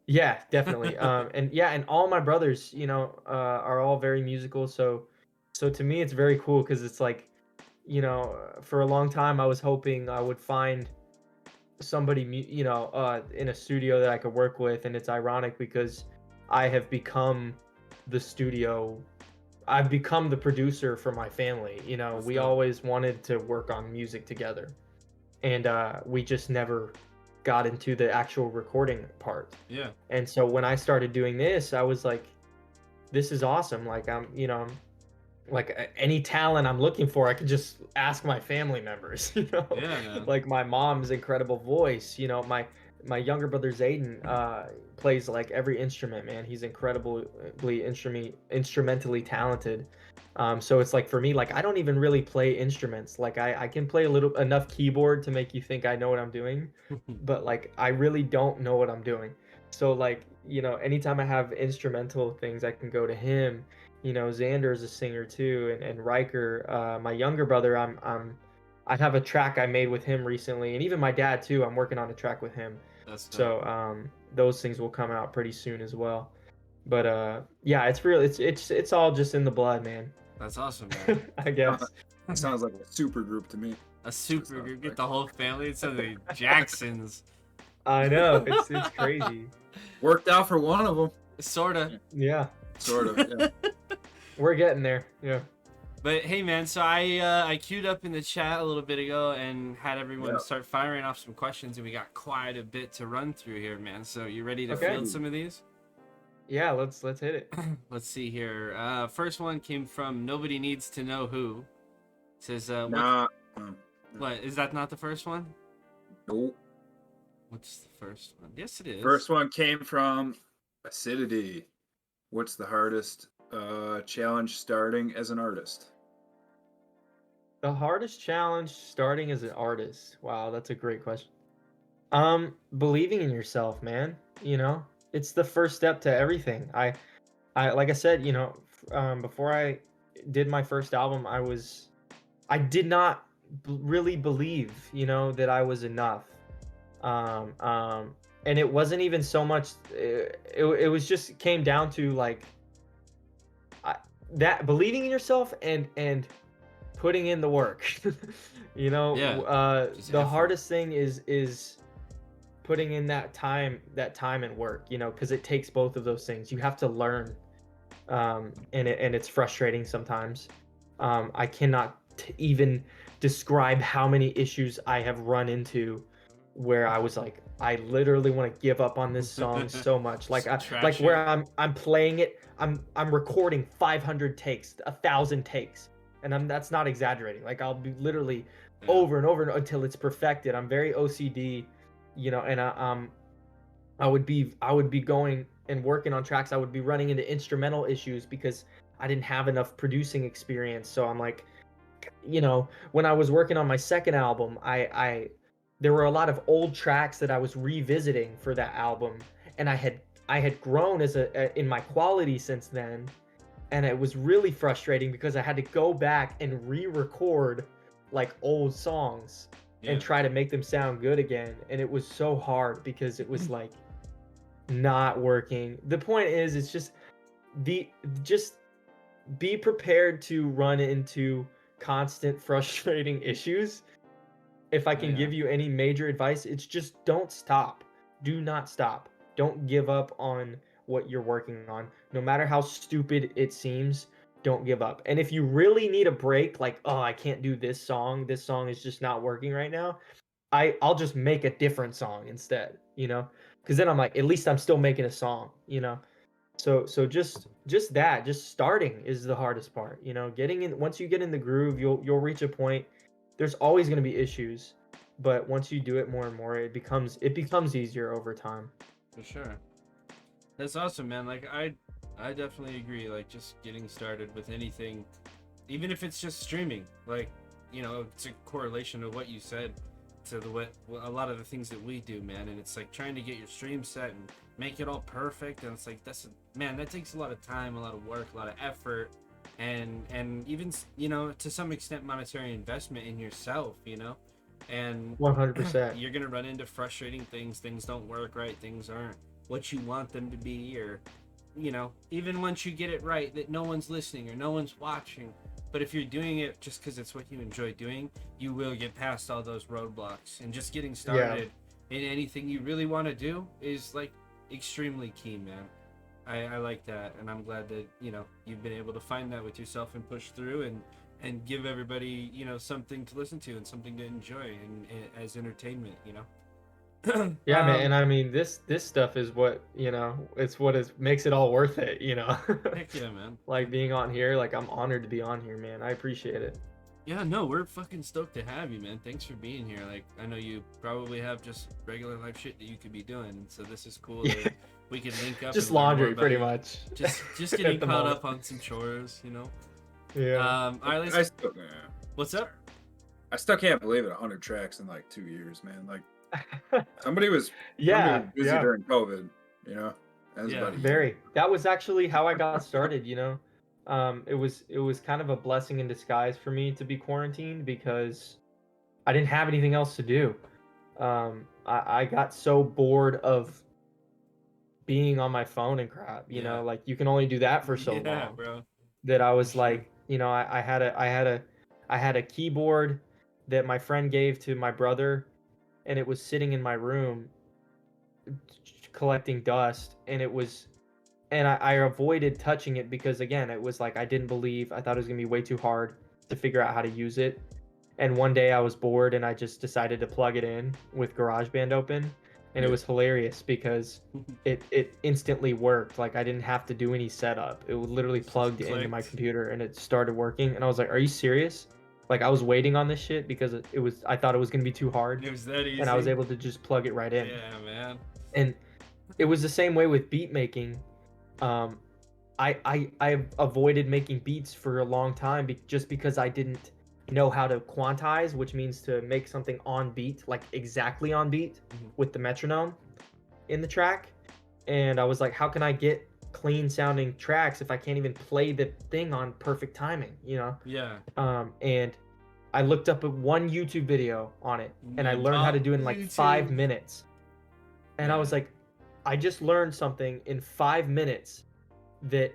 Yeah, definitely. And all my brothers, are all very musical. So to me, it's very cool because it's like, for a long time, I was hoping I would find somebody, in a studio that I could work with, and it's ironic because I have become the studio. I've become the producer for my family. That's We dope. always wanted to work on music together, and we just never got into the actual recording part. Yeah. And so when I started doing this, I was like, this is awesome. Like like any talent I'm looking for, I could just ask my family members, Yeah, man. Like my mom's incredible voice, my younger brother Zayden plays like every instrument, man. He's incredibly instrumentally talented. So it's like for me, like I don't even really play instruments. Like I can play enough keyboard to make you think I know what I'm doing, but like I really don't know what I'm doing. So like, anytime I have instrumental things, I can go to him. Xander is a singer too, and Riker, my younger brother, I have a track I made with him recently, and even my dad too. I'm working on a track with him. That's dope. So those things will come out pretty soon as well. But yeah, it's real. It's all just in the blood, man. That's awesome, man. I guess. It sounds like a super group to me. A super group. Get the whole family. It's the Jacksons. I know, it's crazy. Worked out for one of them. Sorta. Yeah, Sort of. Yeah. we're getting there. Yeah. But hey, man, so I queued up in the chat a little bit ago and had everyone Yeah. start firing off some questions, and we got quite a bit to run through here, man. So you ready to Okay. field some of these? Yeah, let's hit it. Let's see here. First one came from Nobody Needs to Know Who. It says, Nah. what is that? Not the first one? Nope. What's the first one? Yes, it is. First one came from Acidity. What's the hardest challenge starting as an artist? The hardest challenge starting as an artist. Wow, that's a great question. Believing in yourself, man. You know, it's the first step to everything. I like I said, you know, before I did my first album, I did not really believe, you know, that I was enough. Um, um, and it wasn't even so much. It was just it came down to like that believing in yourself and putting in the work. You know, Yeah, just the effort. hardest thing is putting in that time and work. You know, because it takes both of those things. You have to learn, and it's frustrating sometimes. I cannot even describe how many issues I have run into where I was like, I literally want to give up on this song so much. Like Just trash like where it. I'm playing it, I'm recording 500 takes, 1,000 takes, and that's not exaggerating. Like I'll be literally Yeah. over and over until it's perfected. I'm very OCD, you know, and I would be going and working on tracks. I would be running into instrumental issues because I didn't have enough producing experience. So I'm like, you know, when I was working on my second album, I there were a lot of old tracks that I was revisiting for that album, and I had grown in my quality since then, and it was really frustrating because I had to go back and re-record like old songs Yeah. and try to make them sound good again, and it was so hard because it was like not working. The point is, it's just be prepared to run into constant frustrating issues. If I Oh, can yeah. give you any major advice, it's just don't stop. Do not stop. Don't give up on what you're working on. No matter how stupid it seems, don't give up. And if you really need a break, like, oh, I can't do this song is just not working right now, I'll just make a different song instead, you know? Because then I'm like, at least I'm still making a song, you know? So just starting is the hardest part, you know? Getting in, once you get in the groove, you'll reach a point. There's always going to be issues, but once you do it more and more, it becomes easier over time. For sure. That's awesome, man. Like I definitely agree. Like just getting started with anything, even if it's just streaming. Like, you know, it's a correlation of what you said to what a lot of the things that we do, man. And it's like trying to get your stream set and make it all perfect. And it's like man, that takes a lot of time, a lot of work, a lot of effort, and even, you know, to some extent monetary investment in yourself, you know. And 100%. you're gonna run into frustrating things. Things don't work right. Things aren't what you want them to be, or, you know, even once you get it right, that no one's listening or no one's watching. But if you're doing it just because it's what you enjoy doing, you will get past all those roadblocks. And just getting started in anything you really want to do is like extremely key, man. I like that, and I'm glad that, you know, you've been able to find that with yourself and push through and give everybody, you know, something to listen to and something to enjoy and as entertainment, you know. Yeah, man, and I mean this stuff is what, you know, it's what makes it all worth it, you know. Heck yeah, man. Like being on here, like I'm honored to be on here, man. I appreciate it. Yeah, no, we're fucking stoked to have you, man. Thanks for being here. Like, I know you probably have just regular life shit that you could be doing, and so this is cool that we can link up. Just and learn more laundry, about pretty you. much. Just At getting the caught moment. up on some chores, you know. Yeah. All right, I still, what's up? I still can't believe it. 100 tracks in like 2 years, man. Like somebody was Yeah, busy yeah. during COVID, you know. That was Yeah. about a year. Very. That was actually how I got started, you know. It was kind of a blessing in disguise for me to be quarantined because I didn't have anything else to do. I got so bored of being on my phone and crap, you Yeah. know, like you can only do that for so Yeah, long bro. that I was For sure. like, you know, I had a keyboard that my friend gave to my brother, and it was sitting in my room, collecting dust, and I avoided touching it because again, it was like I didn't believe. I thought it was gonna be way too hard to figure out how to use it. And one day I was bored and I just decided to plug it in with GarageBand open, and it Yeah. was hilarious because it instantly worked. Like I didn't have to do any setup. It was literally Just plugged into my clicked. computer and it started working. And I was like, "Are you serious?" Like I was waiting on this shit because it was. I thought it was gonna be too hard, It was that easy. and I was able to just plug it right in. Yeah, man. And it was the same way with beat making. Um, I avoided making beats for a long time just because I didn't know how to quantize, which means to make something on beat, like exactly on beat Mhm. with the metronome in the track. And I was like, how can I get clean sounding tracks if I can't even play the thing on perfect timing, you know? Yeah. And I looked up one YouTube video on it and I learned how to do it in like 5 YouTube. minutes. And I was Man. like, I just learned something in 5 minutes that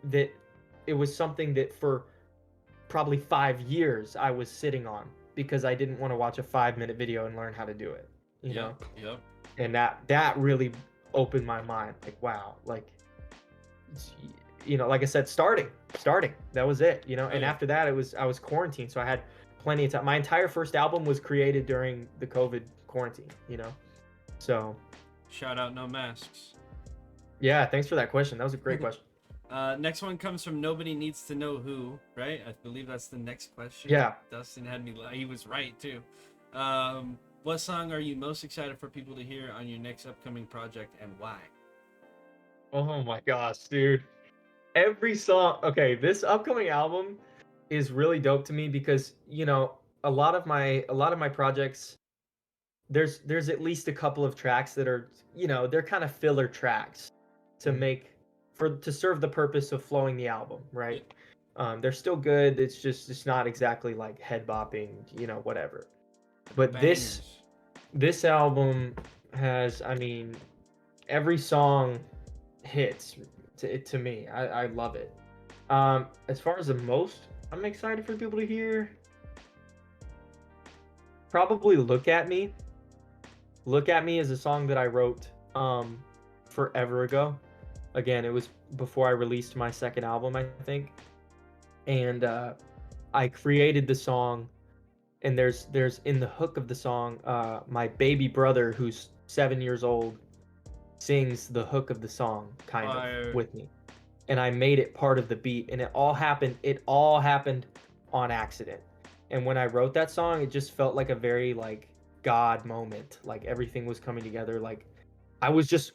that it was something that for probably 5 years I was sitting on because I didn't want to watch a 5-minute video and learn how to do it, you know? Yep. And that really opened my mind. Like, wow, like, like I said, starting, that was it, you know? And yeah. after that, I was quarantined. So I had plenty of time. My entire first album was created during the COVID quarantine, you know? So Shout out No Masks. yeah, thanks for that question. That was a great question. Next one comes from Nobody Needs to Know Who, right? I believe that's the next question. Yeah. Dustin had me. He was right too. What song are you most excited for people to hear on your next upcoming project, and why? Oh my gosh, dude. Every song. Okay, this upcoming album is really dope to me because, a lot of my projects, there's at least a couple of tracks that are, they're kind of filler tracks to Mhm. to serve the purpose of flowing the album, right? They're still good. It's not exactly like head bopping, whatever. But Bangers. this album has, I mean, every song hits to me. I love it. As far as the most I'm excited for people to hear, probably Look at Me. Look at Me is a song that I wrote forever ago. Again, it was before I released my second album, I think. And I created the song, and there's in the hook of the song, my baby brother who's 7 years old sings the hook of the song kind Fire. of with me. And I made it part of the beat, and it all happened on accident. And when I wrote that song, it just felt like a very like God moment. Like everything was coming together. Like I was just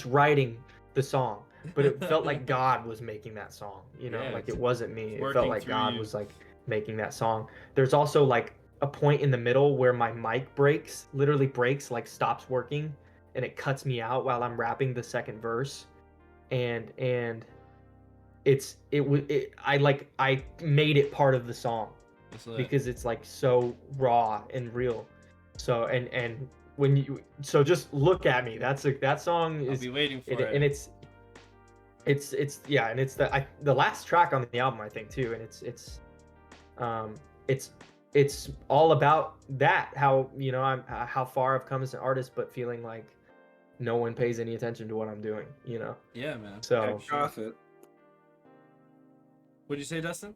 writing the song, but it felt like God was making that song, Yeah, like it's it wasn't me. It felt working like through God you. was like making that song. There's also like a point in the middle where my mic breaks, literally breaks, like stops working, and it cuts me out while I'm rapping the second verse. And I made it part of the song That's lit. because it's like so raw and real. So and when you so just look at me. That song I'll is be waiting for it, it. and it's yeah, and it's the last track on the album, I think, too. And um it's all about that, how I'm how far I've come as an artist, but feeling like no one pays any attention to what I'm doing, Yeah, man. So Sure. Profit. What'd you say, Dustin?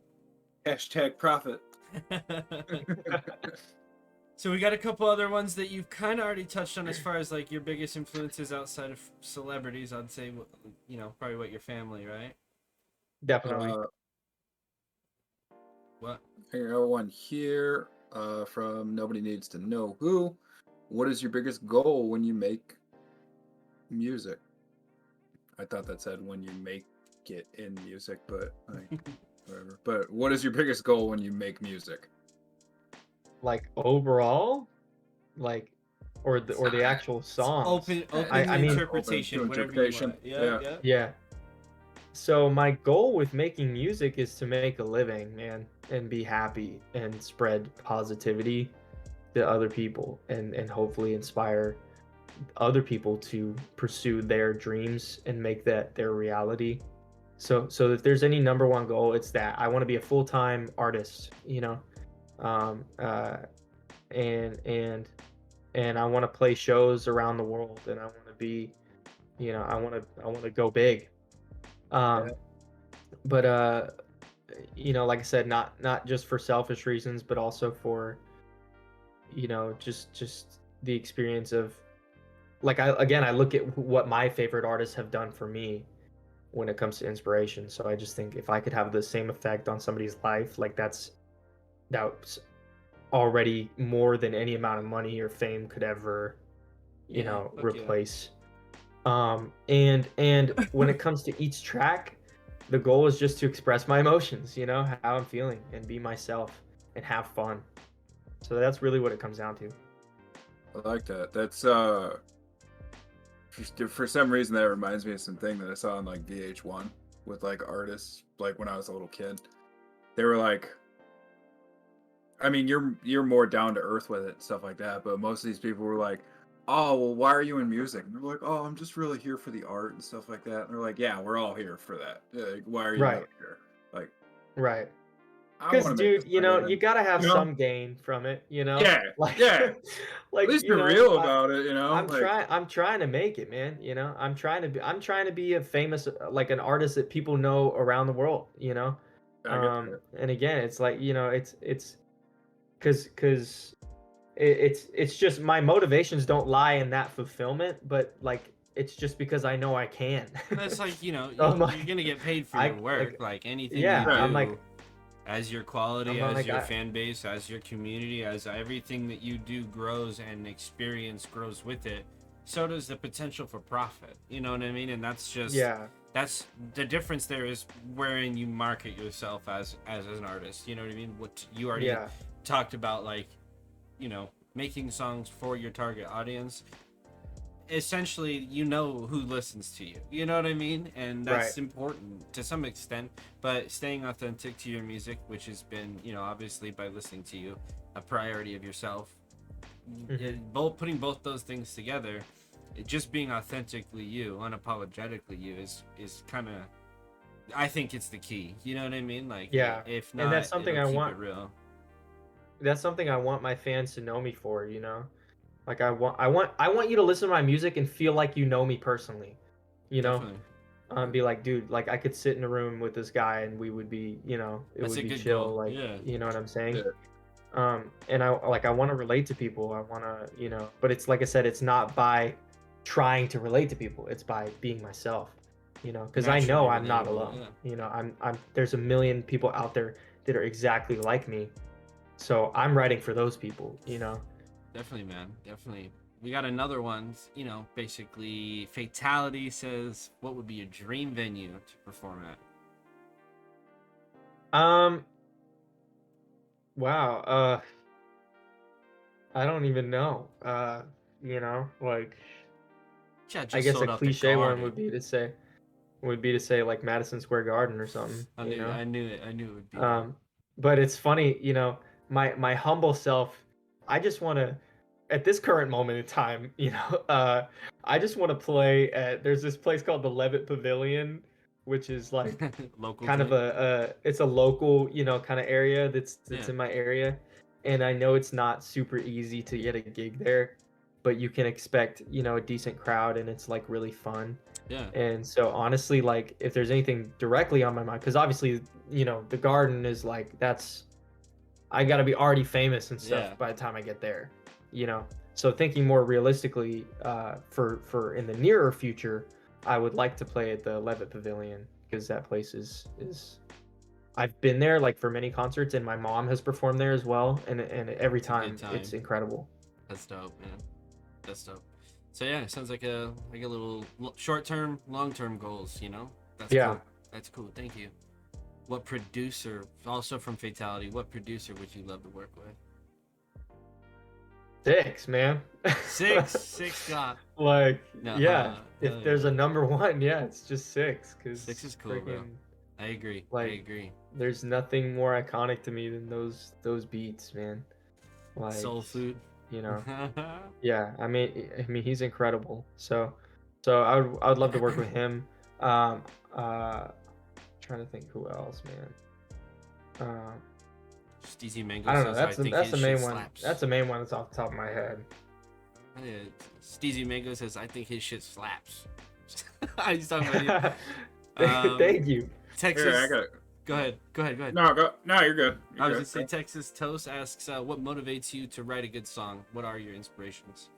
Hashtag profit. So we got a couple other ones that you've kind of already touched on as far as like your biggest influences outside of celebrities. I'd say, probably what your family, right? definitely. What? I got one here from Nobody Needs to Know Who. What is your biggest goal when you make music? I thought that said when you make it in music, but whatever. But what is your biggest goal when you make music? Like overall, like or the actual songs. Open I to mean, interpretation, open to whatever you interpretation. want. Yeah, yeah. yeah. So my goal with making music is to make a living, man, and be happy and spread positivity to other people, and hopefully inspire other people to pursue their dreams and make that their reality. So if there's any number one goal, it's that I want to be a full-time artist, um, uh, and and I want to play shows around the world, and I want to be, I want to go big. Yeah. Um, but like I said, not just for selfish reasons, but also for, just the experience of, like, I look at what my favorite artists have done for me when it comes to inspiration. So I just think if I could have the same effect on somebody's life, like that's already more than any amount of money or fame could ever, Yeah, fuck yeah. replace. And when it comes to each track, the goal is just to express my emotions, how I'm feeling, and be myself and have fun. So that's really what it comes down to. I like that. That's for some reason that reminds me of something that I saw on like VH1 with like artists like when I was a little kid. They were like, I mean, you're more down to earth with it and stuff like that, but most of these people were like, "Oh, well, why are you in music?" And they're like, "Oh, I'm just really here for the art and stuff like that." And they're like, "Yeah, we're all here for that. Like, why are you Right, really here?" Like, right. I Because, want to make dude, this better. you gotta have You know? some gain from it, Yeah, like, yeah. At like, least be real about it, Like, I'm trying to make it, man. I'm trying to be a famous, like, an artist that people know around the world. I get that. And again, it's like, it's because it's just my motivations don't lie in that fulfillment, but like it's just because I know I can. That's like, So I'm you're like, gonna get paid for I your work. like, Like anything you yeah, Right. do, as your quality, I'm as like, your fan base, as your community, as everything that you do grows and experience grows with it, so does the potential for profit. You know what I mean? And yeah, that's the difference there is wherein you market yourself as an artist. You know what I mean? What you already yeah, talked about, like, making songs for your target audience. Essentially, who listens to you. You know what I mean? And right. that's important to some extent. But staying authentic to your music, which has been, obviously by listening to you, a priority of yourself. Hmm. Putting both those things together, just being authentically you, unapologetically you, is kind of. I think it's the key. You know what I mean? Like, Yeah, if and not, it'll keep it real. that's something I want my fans to know me for. Like I want you to listen to my music and feel like you know me personally. You know, Definitely. be like, dude, like I could sit in a room with this guy and we would be, it That's would a be good chill, goal. like, Yeah. you know what I'm saying? Yeah. And I want to relate to people. I want to, but it's like I said, it's not by trying to relate to people. It's by being myself, because I know Naturally I'm not relatable. alone. Yeah. There's a million people out there that are exactly like me. So I'm writing for those people. Definitely, man. Definitely. We got another one. Basically, Fatality says, what would be your dream venue to perform at? Um, wow. I don't even know. Like, Yeah, I just guess a sold out the cliche one garden. would be to say like Madison Square Garden or something, I you knew, know. I knew it. I knew it would be there. Um, but it's funny, my humble self, I just want to, at this current moment in time, I just want to play at, there's this place called the Levitt Pavilion, which is like Local kind of joint. it's a local, kind of area that's Yeah. in my area. And I know it's not super easy to get a gig there, but you can expect, a decent crowd and it's like really fun. Yeah. And so honestly, like if there's anything directly on my mind, because obviously, the garden is like I gotta be already famous and Yeah. stuff by the time I get there, you know. So thinking more realistically, for in the nearer future, I would like to play at the Levitt Pavilion because that place is I've been there like for many concerts and my mom has performed there as well, and every It's a good time time. it's incredible. That's dope, man. That's dope. So yeah, it sounds like a little short term, long term goals. That's Yeah, cool. That's cool. Thank you. What producer, also from Fatality, what producer would you love to work with? six, man. Six got. Like, No, yeah, hell if there's yeah. a number one, yeah, it's just six, Six because is cool, bro. freaking, I agree. I like, agree. there's nothing more iconic to me than those beats, man. Like, Soul food. you know, yeah, I mean he's incredible. So I would love to work with him. Um, trying to think who else, man. Steezy I Mango don't know. says, That's I the think that's his the shit main one. slaps. That's the main one that's off the top of my head. Yeah, Steezy Mango says, I think his shit slaps. He's talking about you. Thank you. Texas. Here, I got it. Go ahead. No, go. No, you're good. You're I was good. gonna say Texas Toast asks, what motivates you to write a good song? What are your inspirations?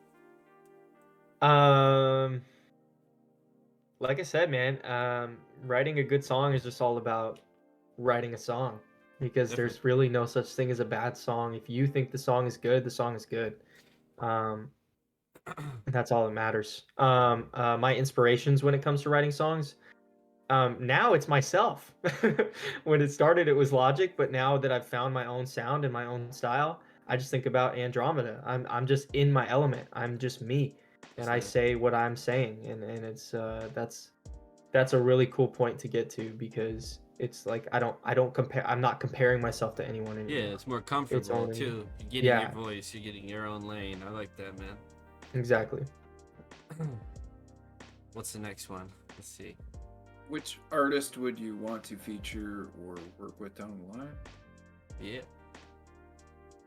Like I said, man, writing a good song is just all about writing a song because Definitely. there's really no such thing as a bad song. If you think the song is good, the song is good. Um, that's all that matters. My inspirations when it comes to writing songs, now it's myself. When it started, it was Logic, but now that I've found my own sound and my own style, I just think about Andromeda. I'm just in my element. I'm just me, and I Sick. say what I'm saying, and it's that's a really cool point to get to because it's like I don't compare. I'm not comparing myself to anyone anymore. Yeah, it's more comfortable only- too. You're getting yeah. your voice. You're getting your own lane. I like that, man. Exactly. What's the next one? Let's see. Which artist would you want to feature or work with down the line? Yeah.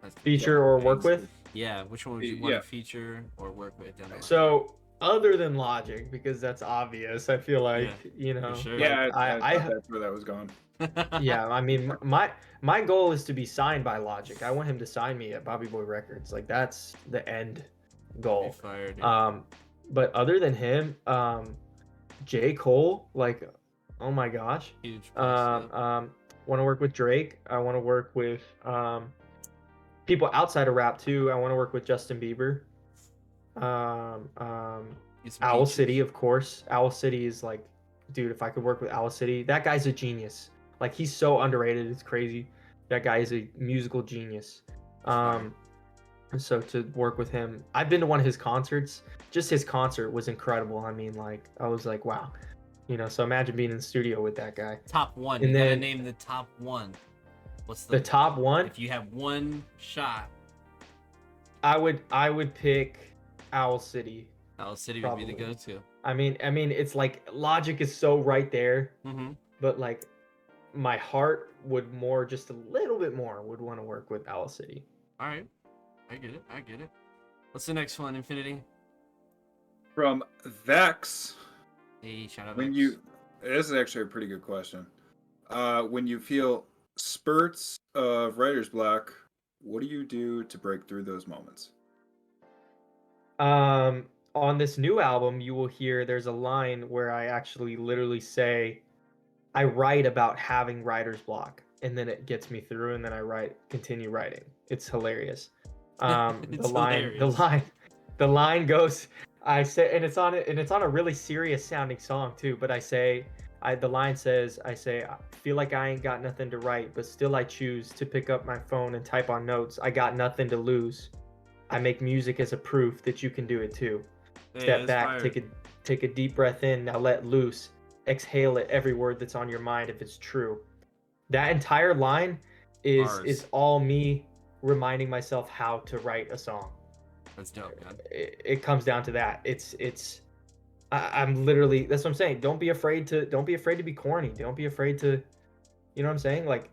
That's Feature or work with. Yeah, which one would you want Yeah. to feature or work with down the line? So other than Logic, because that's obvious, I feel like you know. sure. like, Yeah, I I thought that's where that was going. yeah, I mean, my goal is to be signed by Logic. I want him to sign me at Bobby Boy Records. Like that's the end goal. Fired. But other than him, J. Cole, like, oh my gosh. Huge. Plus, Want to work with Drake. I want to work with people outside of rap too. I want to work with Justin Bieber. Get some Owl features. City, of course. Owl City is like, dude, if I could work with Owl City, that guy's a genius. Like he's so underrated, it's crazy. That guy is a musical genius. So to work with him, I've been to one of his concerts. Just his concert was incredible. I mean, like I was like, wow, you know. So imagine being in the studio with that guy. Top one. And You gotta then- name the top one. What's The top one, If you have one shot, I would pick Owl City. Owl City would be the Probably. go-to. I mean, it's like Logic is so right there, Mm-hmm. but like my heart would more, just a little bit more, would want to work with Owl City. All right, I get it. I get it. What's the next one, Infinity? From Vex, Hey, shout out. when Vex. you, this is actually a pretty good question. When you feel spurts of writer's block, what do you do to break through those moments? On this new album, you will hear there's a line where I actually literally say, I write about having writer's block, and then it gets me through, and then I continue writing. It's hilarious. It's hilarious. The line goes, I say, and it's on a really serious sounding song too. But the line says, I feel like I ain't got nothing to write, but still I choose to pick up my phone and type on notes. I got nothing to lose. I make music as a proof that you can do it too. Hey, Step that's back, fire. take a deep breath in, now let loose. Exhale it, every word that's on your mind if it's true. That entire line Bars. is all me reminding myself how to write a song. That's dope, man. It comes down to that. I'm literally, that's what I'm saying. Don't be afraid to be corny. Don't be afraid to, you know what I'm saying? Like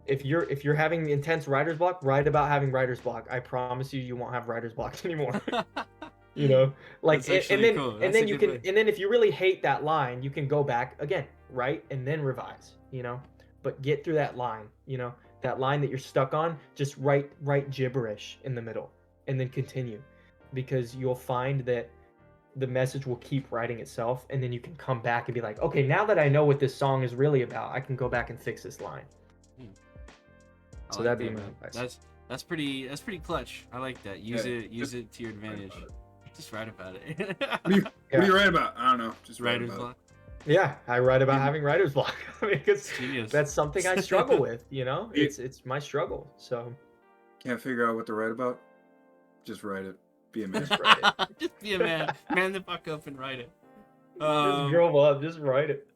if you're having intense writer's block, write about having writer's block. I promise you won't have writer's block anymore. You know, like That's and actually then cool. and That's then a you good can way. and then if you really hate that line, you can go back again, write and then revise, you know. But get through that line, you know, that line that you're stuck on, just write gibberish in the middle and then continue, because you'll find that the message will keep writing itself, and then you can come back and be like, okay, now that I know what this song is really about, I can go back and fix this line. I So like that'd be that, my man. advice. That's pretty clutch. I like that. Use Yeah, it to your advantage. Just write about it. What do you write about? I don't know. Just write Writer's about block. Yeah, I write about You- having writer's block because Genius. that's something I struggle with, you know. You- It's my struggle. So it. Can't figure out what to write about? Just write it. Be a man. just write it. Just be a man. Man the fuck up and write it. Just grow up. Just write it.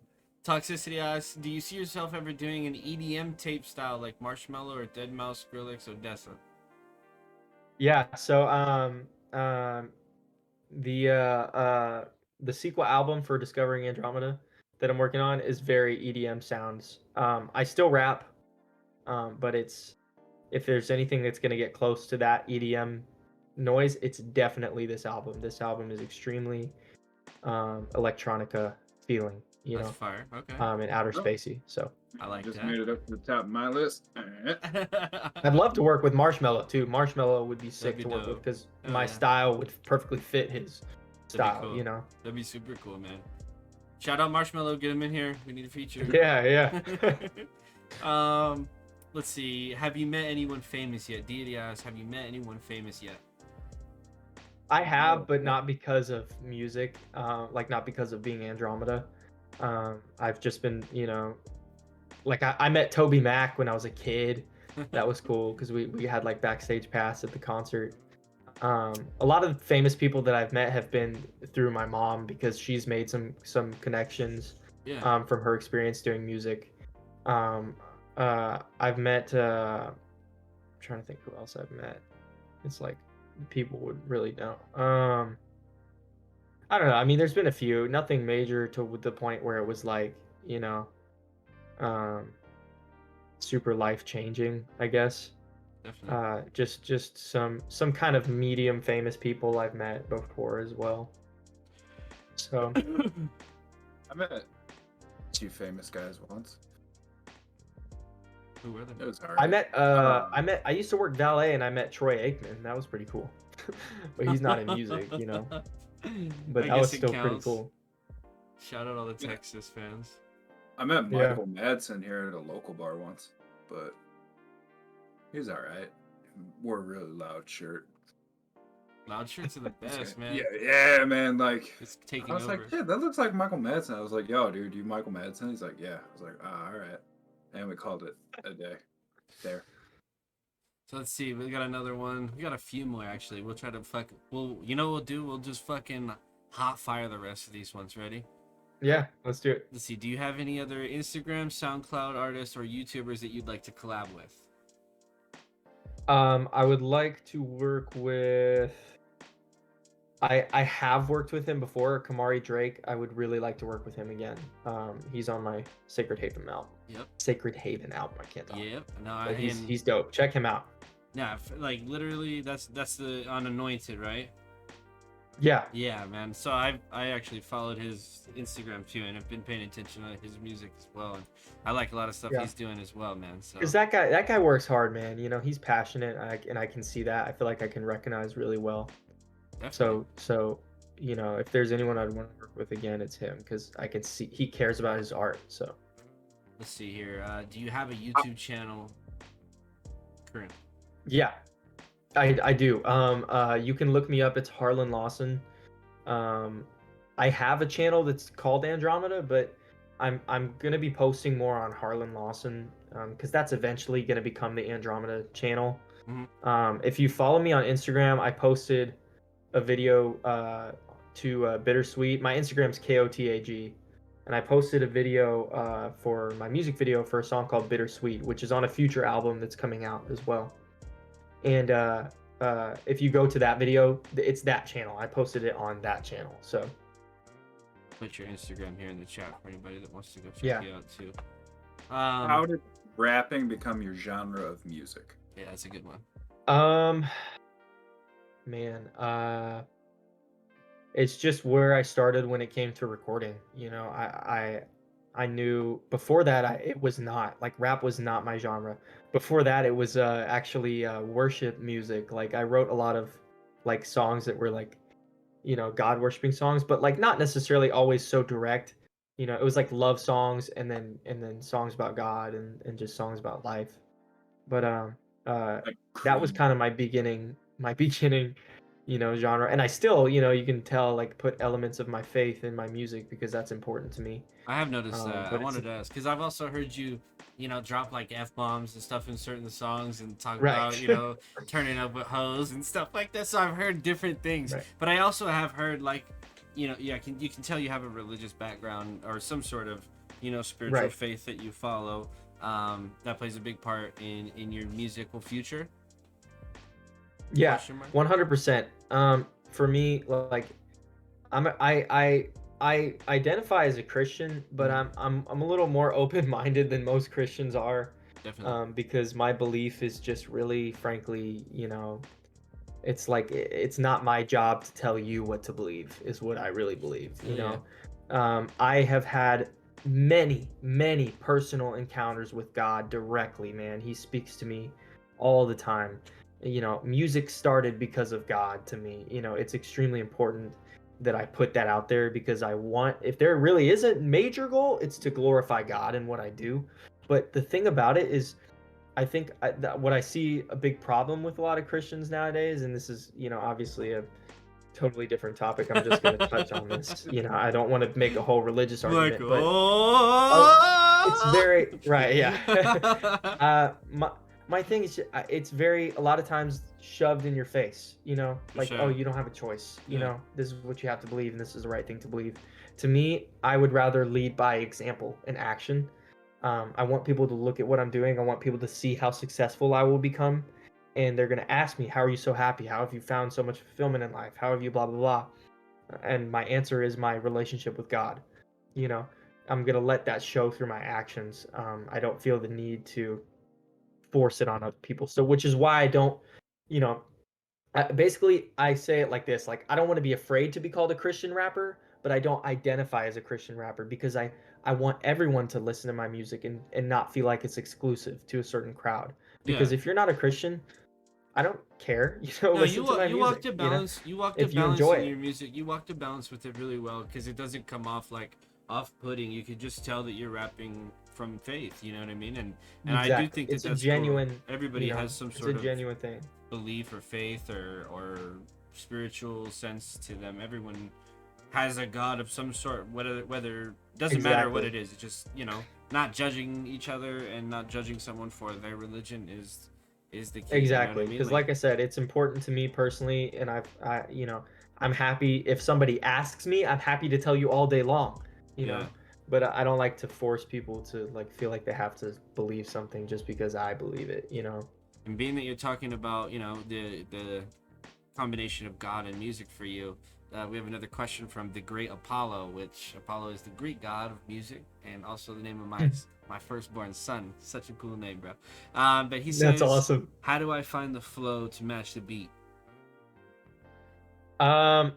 Toxicity asks, do you see yourself ever doing an EDM tape style like Marshmello or Dead Mouse, Skrillex, Odessa? Yeah. So the sequel album for Discovering Andromeda that I'm working on is very EDM sounds. I still rap, but it's, if there's anything that's gonna get close to that EDM noise, it's definitely this album. This album is extremely electronica feeling, you That's know, fire. Okay. and outer Oh, spacey. So I like just that. made it up to the top of my list. I'd love to work with Marshmello too. Marshmello would be sick be to work with dope. because Oh, my yeah. style would perfectly fit his That'd be style, cool. you know. That'd be super cool, man. Shout out Marshmallow, get him in here. We need a feature. Yeah. Let's see. Have you met anyone famous yet? Deity asks, have you met anyone famous yet? I have, but not because of music, like not because of being Andromeda. I've just been, you know, like I met Toby Mac when I was a kid. That was cool because we had like backstage pass at the concert. A lot of famous people that I've met have been through my mom because she's made some connections Yeah. from her experience doing music. I've met I'm trying to think who else I've met. It's like people would really know. I don't know. I mean, there's been a few, nothing major to the point where it was like, you know, um, super life changing, I guess. Definitely. Just some kind of medium famous people I've met before as well. So I met 2 famous guys once. Who were It they? was alright. I used to work valet and I met Troy Aikman. That was pretty cool. But he's not in music, you know. But I that was guess it still pretty counts. cool. Shout out all the Yeah. Texas fans. I met Yeah. Michael Madsen here at a local bar once, but he's alright. Wore a really loud shirt. Loud shirts are the best, man. Yeah, man. Like, It's taking I was over. like, yeah, that looks like Michael Madsen. I was like, yo, dude, you Michael Madsen? He's like, yeah. I was like, all right. And we called it a day there. So let's see. We got another one. We got a few more actually. We'll try to you know what we'll do? We'll just fucking hot fire the rest of these ones. Ready? Yeah, let's do it. Let's see. Do you have any other Instagram, SoundCloud artists, or YouTubers that you'd like to collab with? I would like to work with. I have worked with him before, Kamari Drake. I would really like to work with him again. He's on my Sacred Haven album. Yep. Sacred Haven album. I can't talk. Yep. No, But he's dope. Check him out. yeah, like literally, that's the on Anointed, right? Yeah. Yeah, man. So I actually followed his Instagram too, and have been paying attention to his music as well. And I like a lot of stuff Yeah. he's doing as well, man. So Because that guy works hard, man. You know, he's passionate, and I can see that. I feel like I can recognize really well. definitely. So you know, if there's anyone I'd want to work with again, it's him because I can see he cares about his art. So Let's see here. Do you have a YouTube channel? Current. yeah, I do. You can look me up. It's Harlan Lawson. I have a channel that's called Andromeda, but I'm gonna be posting more on Harlan Lawson because that's eventually gonna become the Andromeda channel. If you follow me on Instagram, I posted a video to Bittersweet. My Instagram's KOTAG, and I posted a video for my music video for a song called Bittersweet, which is on a future album that's coming out as well. And if you go to that video, it's that channel. I posted it on that channel. So Put your Instagram here in the chat for anybody that wants to go check Yeah. you out too. How did rapping become your genre of music? Yeah, that's a good one. Man, it's just where I started when it came to recording. You know, I knew before that it was not like rap was not my genre. Before that, it was actually worship music. Like I wrote a lot of like songs that were like, you know, God worshiping songs, but like not necessarily always so direct. You know, it was like love songs and then songs about God and just songs about life. But Like that was Creed. kind of my beginning, you know, genre. And I still, you know, you can tell like put elements of my faith in my music because that's important to me. I have noticed that. I But wanted to ask because I've also heard you, drop like f bombs and stuff in certain songs and talk Right. about, turning up with hoes and stuff like that. So I've heard different things, Right. but I also have heard like, you can tell you have a religious background or some sort of, spiritual Right. faith that you follow. That plays a big part in your musical future. Yeah, Question mark? 100%. For me, like, I identify as a Christian, but I'm a little more open-minded than most Christians are. Definitely. Because my belief is just really, frankly, you know, it's like it's not my job to tell you what to believe is what I really believe, you know. I have had many personal encounters with God directly, man. He speaks to me all the time. You know, music started because of God to me. You know, it's extremely important that I put that out there because I want, if there really is a major goal, it's to glorify God in what I do. But the thing about it is, I think what I see a big problem with a lot of Christians nowadays, and this is, you know, obviously a totally different topic. I'm just going to touch on this. You know, I don't want to make a whole religious Like, argument, but it's oh, very right. Yeah. My thing is, it's very a lot of times shoved in your face. You know, For like, sure. oh, you don't have a choice. You Yeah. know, this is what you have to believe, and this is the right thing to believe. To me, I would rather lead by example and action. I want people to look at what I'm doing. I want people to see how successful I will become, and they're gonna ask me, "How are you so happy? How have you found so much fulfillment in life? How have you blah blah blah?" And my answer is my relationship with God. You know, I'm gonna let that show through my actions. I don't feel the need to force it on other people. So, which is why I don't, you know, basically I say it like this: like I don't want to be afraid to be called a Christian rapper, but I don't identify as a Christian rapper because I want everyone to listen to my music and not feel like it's exclusive to a certain crowd. Yeah. Because if you're not a Christian, I don't care. You know, No, listen to my you walk music. to You know, balance. You walk to if you balance enjoy in it. your music. You walk to balance with it really well because it doesn't come off like off-putting. You could just tell that you're rapping from faith. You know what I mean? And I do Exactly. think that It's a that's cool. genuine, Everybody has some it's a sort of genuine thing. belief or faith or spiritual sense to them. Everyone has a god of some sort. Whether doesn't matter what Exactly. it is. It's just, you know, not judging each other and not judging someone for their religion is the key. You know what I Exactly. mean? Because like I said, it's important to me personally, and you know, I'm happy if somebody asks me, I'm happy to tell you all day long, you Yeah. know. But I don't like to force people to like feel like they have to believe something just because I believe it, you know. And being that you're talking about, you know, the combination of God and music for you, we have another question from the great Apollo, which Apollo is the Greek god of music and also the name of my firstborn son. Such a cool name, bro. But he That's says, awesome. "How do I find the flow to match the beat?" Um,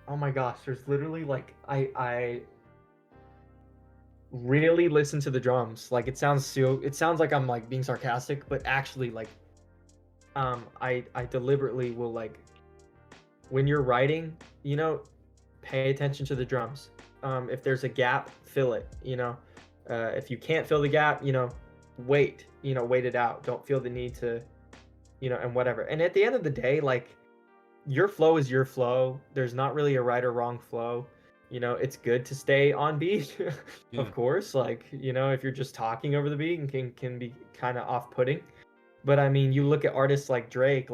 oh my gosh, there's literally like I really listen to the drums. Like it sounds like I'm like being sarcastic, but actually like I deliberately will like when you're writing, you know, pay attention to the drums. If there's a gap, fill it. You know, if you can't fill the gap, you know, wait. You know, wait it out. Don't feel the need to, you know, and whatever. And at the end of the day, like your flow is your flow. There's not really a right or wrong flow. You know, it's good to stay on beat, Yeah. of course. Like, you know, if you're just talking over the beat and can be kind of off-putting. But I mean, you look at artists like Drake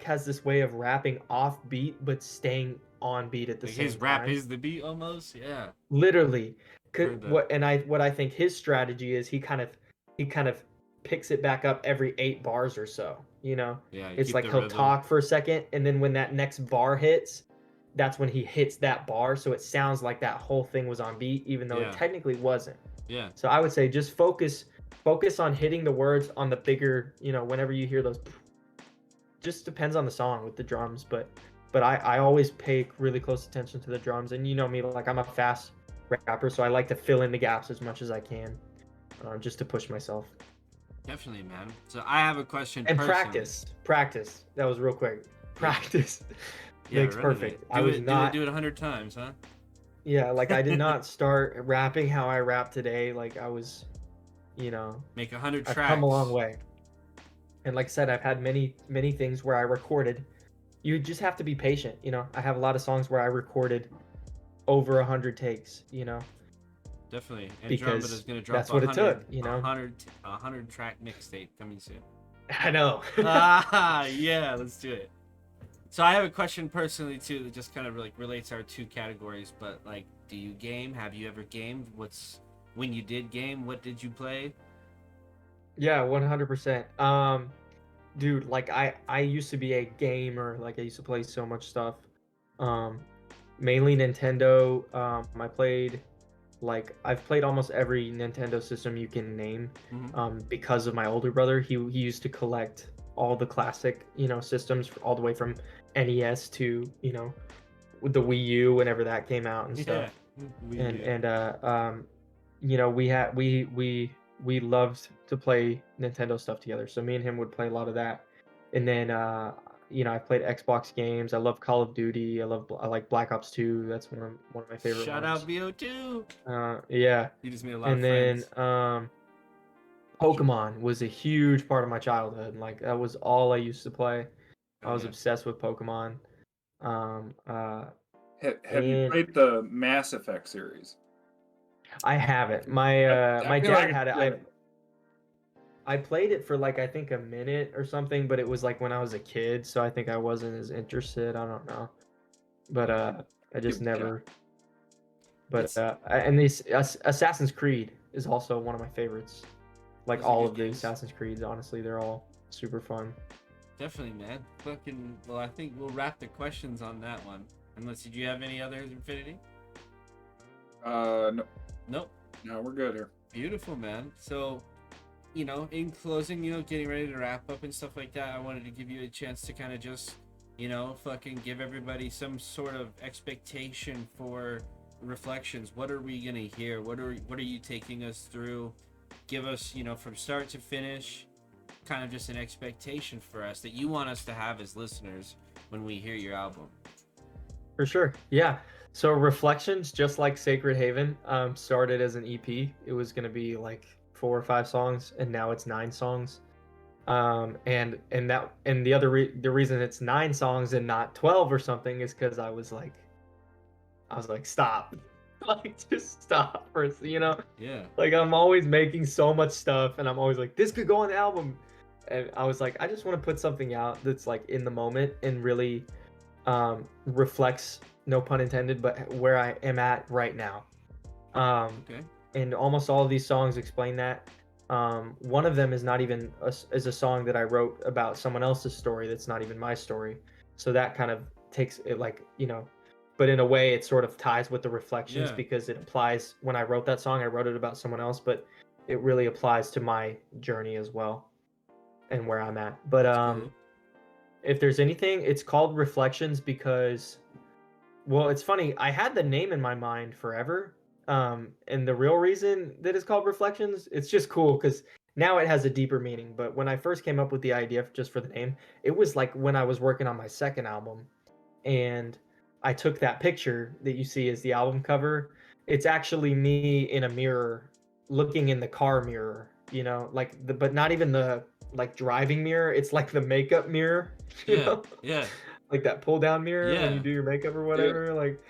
has this way of rapping off beat but staying on beat at the Like same his rap time. is the beat almost. Yeah. Literally. Heard that. What I think his strategy is he kind of picks it back up every 8 bars or so, you know. Yeah. You It's keep like the he'll rhythm. talk for a second and then when that next bar hits, that's when he hits that bar so it sounds like that whole thing was on beat even though it Yeah. technically wasn't. Yeah. So I would say just focus on hitting the words on the bigger, you know, whenever you hear those. Just depends on the song with the drums, but I always pay really close attention to the drums. And you know me, like I'm a fast rapper, so I like to fill in the gaps as much as I can, just to push myself. Definitely, man. So I have a question And personally. practice. That was real quick. Practice Yeah, makes running perfect. it. I was not. Do it 100 times, huh? Yeah, like I did not start rapping how I rap today. Like I was, you know, Make 100 I've come a long tracks. way. And like I said, I've had many things where I recorded. You just have to be patient, you know. I have a lot of songs where I recorded over 100 takes, you know, Definitely. Andromeda's because gonna drop that's what it took, you know. 100 track mixtape coming soon. I know. Yeah, let's do it. So I have a question personally too that just kind of like relates our two categories. But like, do you game? Have you ever gamed? When you did game? What did you play? Yeah, 100%. Dude, like I used to be a gamer. Like I used to play so much stuff. Um, Mainly Nintendo. I've played almost every Nintendo system you can name. Mm-hmm. Because of my older brother, he used to collect all the classic, systems all the way from NES to, with the Wii U whenever that came out and stuff. We loved to play Nintendo stuff together. So me and him would play a lot of that. And then I played Xbox games. I love Call of Duty. I like Black Ops 2. That's one of my favorite Shout ones. out VO2. Yeah. You just made a lot And of friends. then Pokemon was a huge part of my childhood. Like that was all I used to play. I was obsessed with Pokemon. Have you And played the Mass Effect series? I haven't. I My feel dad like had it's it. good. I played it for like I think a minute or something, but it was like when I was a kid, so I think I wasn't as interested. I don't know, but I just Yeah. never. But It's- and these Assassin's Creed is also one of my favorites. Like Those are all good of the games. Assassin's Creeds, honestly, they're all super fun. Definitely, man. Fucking. Well, I think we'll wrap the questions on that one. Unless, did you have any others, Infinity? No, Nope. no, we're good here. Beautiful, man. So, in closing, getting ready to wrap up and stuff like that, I wanted to give you a chance to kind of just, fucking give everybody some sort of expectation for reflections. What are we gonna hear? What are you taking us through? Give us, from start to finish, kind of just an expectation for us that you want us to have as listeners when we hear your album. For sure, yeah. So Reflections, just like Sacred Haven, started as an EP. It was gonna be like 4 or 5 songs, and now it's 9 songs. And the reason it's 9 songs and not 12 or something is because I was like, stop, like just stop, Yeah. like I'm always making so much stuff, and I'm always like, this could go on the album, and I was like, I just want to put something out that's like in the moment and really reflects, no pun intended, but where I am at right now. Okay. And almost all of these songs explain that. One of them is not even is a song that I wrote about someone else's story that's not even my story. So that kind of takes it, like, but in a way it sort of ties with the reflections, Yeah. because it applies. When I wrote that song, I wrote it about someone else, but it really applies to my journey as well and where I'm at. But That's cool. if there's anything, it's called Reflections because, well, it's funny. I had the name in my mind forever. And the real reason that it's called Reflections, it's just cool because now it has a deeper meaning. But when I first came up with the idea just for the name, it was like when I was working on my second album, and I took that picture that you see as the album cover. It's actually me in a mirror, looking in the car mirror, like but not even the like driving mirror. It's like the makeup mirror, you Yeah. know, Yeah. like that pull down mirror when you Yeah. do your makeup or Yeah. whatever. Like,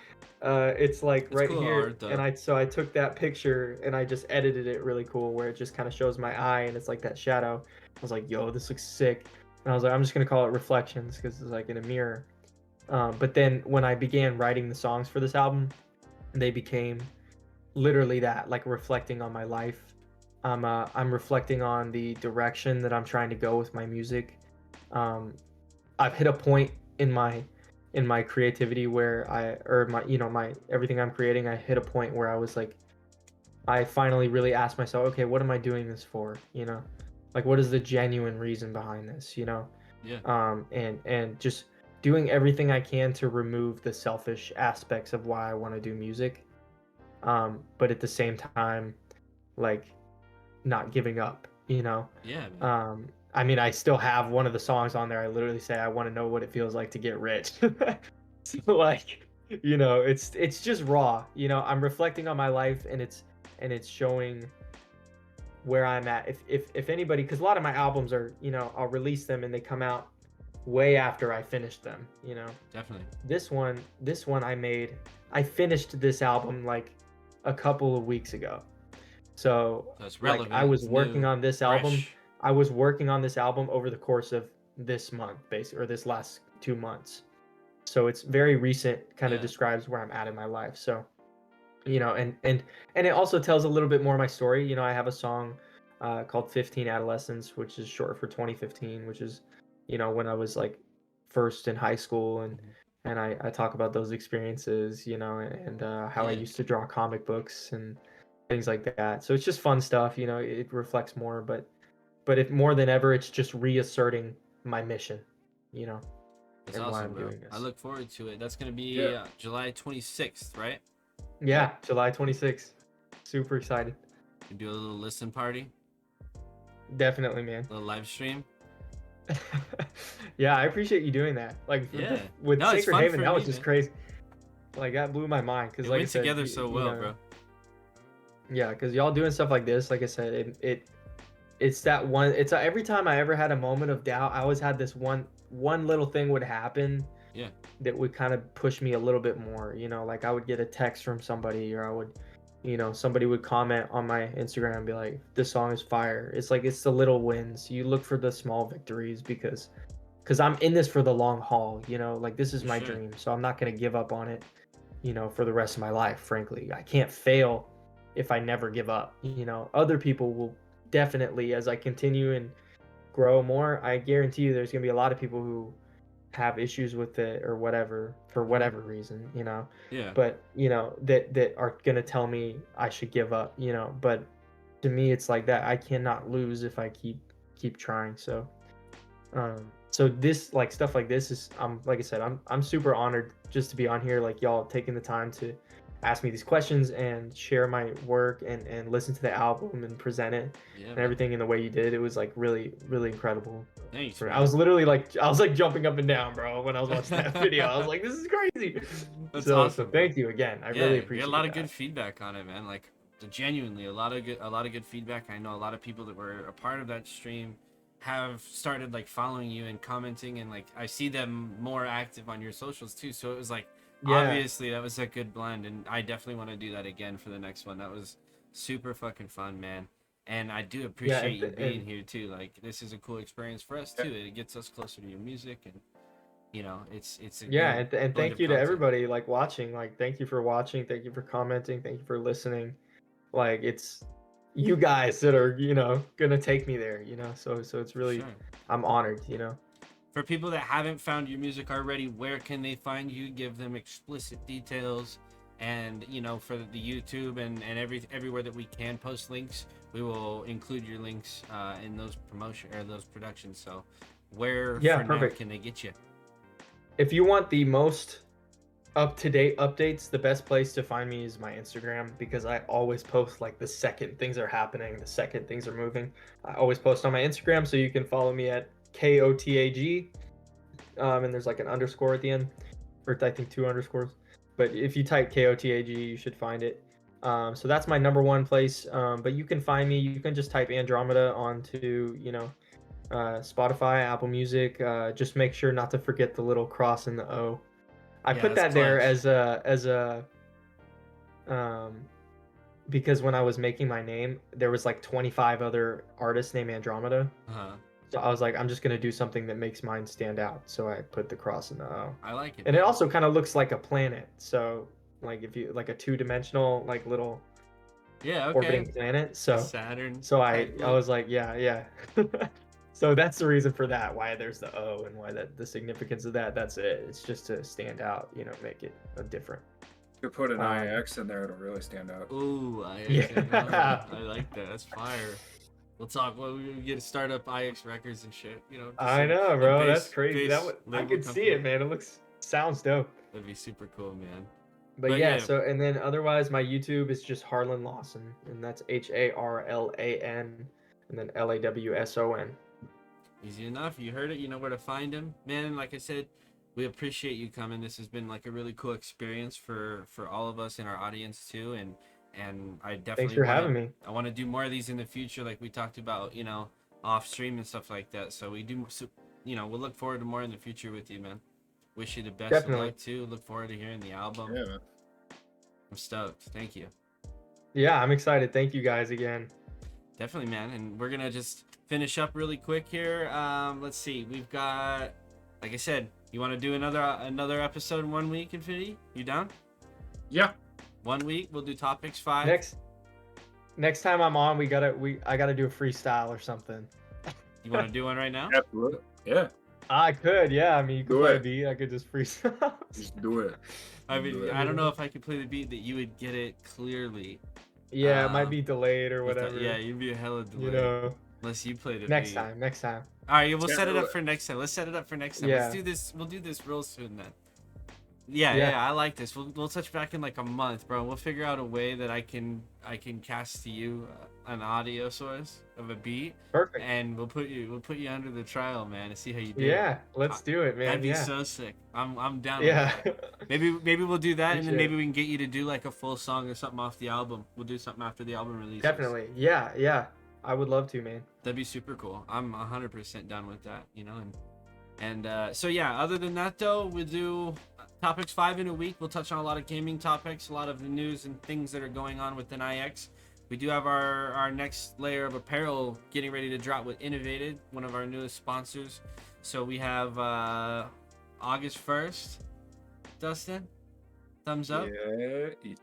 it's like That's right cool here, art, though. and I took that picture and I just edited it really cool, where it just kind of shows my eye and it's like that shadow. I was like, yo, this looks sick, and I was like, I'm just gonna call it Reflections because it's like in a mirror. But then when I began writing the songs for this album, they became literally that, like reflecting on my life. I'm reflecting on the direction that I'm trying to go with my music. Um, I've hit a point in my creativity where my everything I'm creating. I hit a point where I was like, I finally really asked myself, okay, what am I doing this for? Like what is the genuine reason behind this? Yeah. And just doing everything I can to remove the selfish aspects of why I want to do music, but at the same time, like, not giving up. Yeah, man. I mean, I still have one of the songs on there. I literally say, I want to know what it feels like to get rich. So like, it's just raw. I'm reflecting on my life, and it's showing where I'm at. If anybody, because a lot of my albums are, I'll release them and they come out way after I finished them. Definitely. This one I finished this album like a couple of weeks ago. So That's like relevant. I was it's working new, on this album. fresh. I was working on this album over the course of this month, basically, or this last 2 months. So it's very recent, kind of Yeah. describes where I'm at in my life. So, and it also tells a little bit more of my story. I have a song called 15 Adolescence, which is short for 2015, which is, when I was like first in high school, and I talk about those experiences, and how I Yeah. used to draw comic books and things like that. So it's just fun stuff, it reflects more, but if more than ever, it's just reasserting my mission, you know, That's and why awesome, I'm bro. doing this. I look forward to it. That's gonna be Yeah. July 26th, right? Yeah, July 26th. Super excited. We do a little listen party, Definitely, man. a little live stream. Yeah, I appreciate you doing that. Like Yeah. with No, it's Sacred fun Haven, for that was me, just man. crazy. Like that blew my mind because, It like I went said, together so well, know, bro. Yeah, because y'all doing stuff like this, like I said, it's that one. It's every time I ever had a moment of doubt, I always had this one little thing would happen. Yeah. That would kind of push me a little bit more. You know, like I would get a text from somebody, or I would, you know, somebody would comment on my Instagram and be like, "This song is fire." It's like it's the little wins. You look for the small victories because I'm in this for the long haul. You know, like this is For my sure. dream, so I'm not gonna give up on it. You know, for the rest of my life. Frankly, I can't fail if I never give up. You know, other people will definitely, as I continue and grow more, I guarantee you there's gonna be a lot of people who have issues with it or whatever for whatever reason, you know. Yeah. But you know that are gonna tell me I should give up, you know. But to me, it's like that. I cannot lose if I keep trying. So this like stuff like this is like I said, I'm super honored just to be on here, like y'all taking the time to ask me these questions and share my work and listen to the album and present it Yeah, and man. everything in the way you did. It was like really incredible. Thanks, I man. was literally like jumping up and down, bro, when I was watching that video. I was like, this is crazy. That's So awesome, bro. thank you again. I Yeah, really we appreciate had a lot of that. good feedback on it, man. Like genuinely, a lot of good feedback. I know a lot of people that were a part of that stream have started like following you and commenting, and like I see them more active on your socials too. So it was like Yeah. obviously that was a good blend, and I definitely want to do that again for the next one. That was super fucking fun, man. And I do appreciate you being here too. Like this is a cool experience for us too. It gets us closer to your music, and you know, it's a Yeah, good and blend thank of you to content. everybody like watching. Like thank you for watching, thank you for commenting, thank you for listening. Like it's you guys that are, you know, gonna take me there, you know. So it's really Sure. I'm honored, you know. For people that haven't found your music already, where can they find you? Give them explicit details, and you know, for the YouTube and everywhere that we can post links, we will include your links in those promotion or those productions. So, where Yeah, for perfect. now can they get you? If you want the most up-to-date updates, the best place to find me is my Instagram because I always post like the second things are happening, the second things are moving. I always post on my Instagram, so you can follow me at KOTAG, and there's like an underscore at the end, or I think 2 underscores. But if you type KOTAG, you should find it. So that's my number one place. But you can find me. You can just type Andromeda onto, you know, Spotify, Apple Music. Just make sure not to forget the little cross and the O. I Yeah, put that's that there clutch. as a because when I was making my name, there was like 25 other artists named Andromeda. Uh-huh. So I was like, I'm just gonna do something that makes mine stand out. So I put the cross in the O. I like it. And it Man. also kind of looks like a planet. So like if you like a two-dimensional like little Yeah. Okay. orbiting planet. A So Saturn. I type was like, yeah. So that's the reason for that, why there's the O and why the significance of that. That's it. It's just to stand out, you know, make it a different. You put an IX in there, it'll really stand out. Ooh, Yeah. I like that. That's fire. We'll talk when we get to start up IX Records and shit. You know. I know, bro. That's crazy. Bass I label could see company. it, man. It sounds dope. That'd be super cool, man. But yeah, so and then otherwise my YouTube is just Harlan Lawson, and that's HARLAN and then LAWSON. Easy enough. You heard it. You know where to find him, man. Like I said, we appreciate you coming. This has been like a really cool experience for all of us in our audience too, and I definitely Thanks for having me. I want to do more of these in the future, like we talked about, you know, off stream and stuff like that. So we do, you know, we'll look forward to more in the future with you, man. Wish you the best of luck too. Look forward to hearing the album. Yeah, man. I'm stoked. Thank you. Yeah, I'm excited. Thank you guys again. Definitely, man. And we're gonna just finish up really quick here. Let's see. We've got, like I said, you want to do another episode in 1 week, Infinity? You down? Yeah. 1 week. We'll do TOPix 5. Next time I'm on, I gotta do a freestyle or something. You want to do one right now? Absolutely. Yeah. I could, yeah. I mean, you could Do play a it. beat. I could just freestyle. Just do it. I mean, I don't know if I could play the beat that you would get it clearly. Yeah, it might be delayed or with whatever. yeah, you'd be a hella delayed. You know. Unless you play the Next beat. time. Next time. All right, we'll Yeah, set it up well- for next time. Let's set it up for next time. Yeah. Let's do this. We'll do this real soon then. Yeah, Yeah. I like this. We'll touch back in like a month, bro. We'll figure out a way that I can cast to you an audio source of a beat, Perfect. and we'll put you under the trial, man, and see how you do. Yeah, let's do it, man. That'd be Yeah. so sick. I'm down. Yeah. With that. Maybe we'll do that, and then Appreciate maybe we can get you to do like a full song or something off the album. We'll do something after the album releases. Definitely. Yeah, yeah. I would love to, man. That'd be super cool. I'm 100% done with that, you know. And so yeah, other than that though, we'll do topics 5 in a week. We'll touch on a lot of gaming topics, a lot of the news and things that are going on within ix. We do have our next layer of apparel getting ready to drop with Innovated, one of our newest sponsors. So we have August 1st. Dustin, thumbs up. Yeah.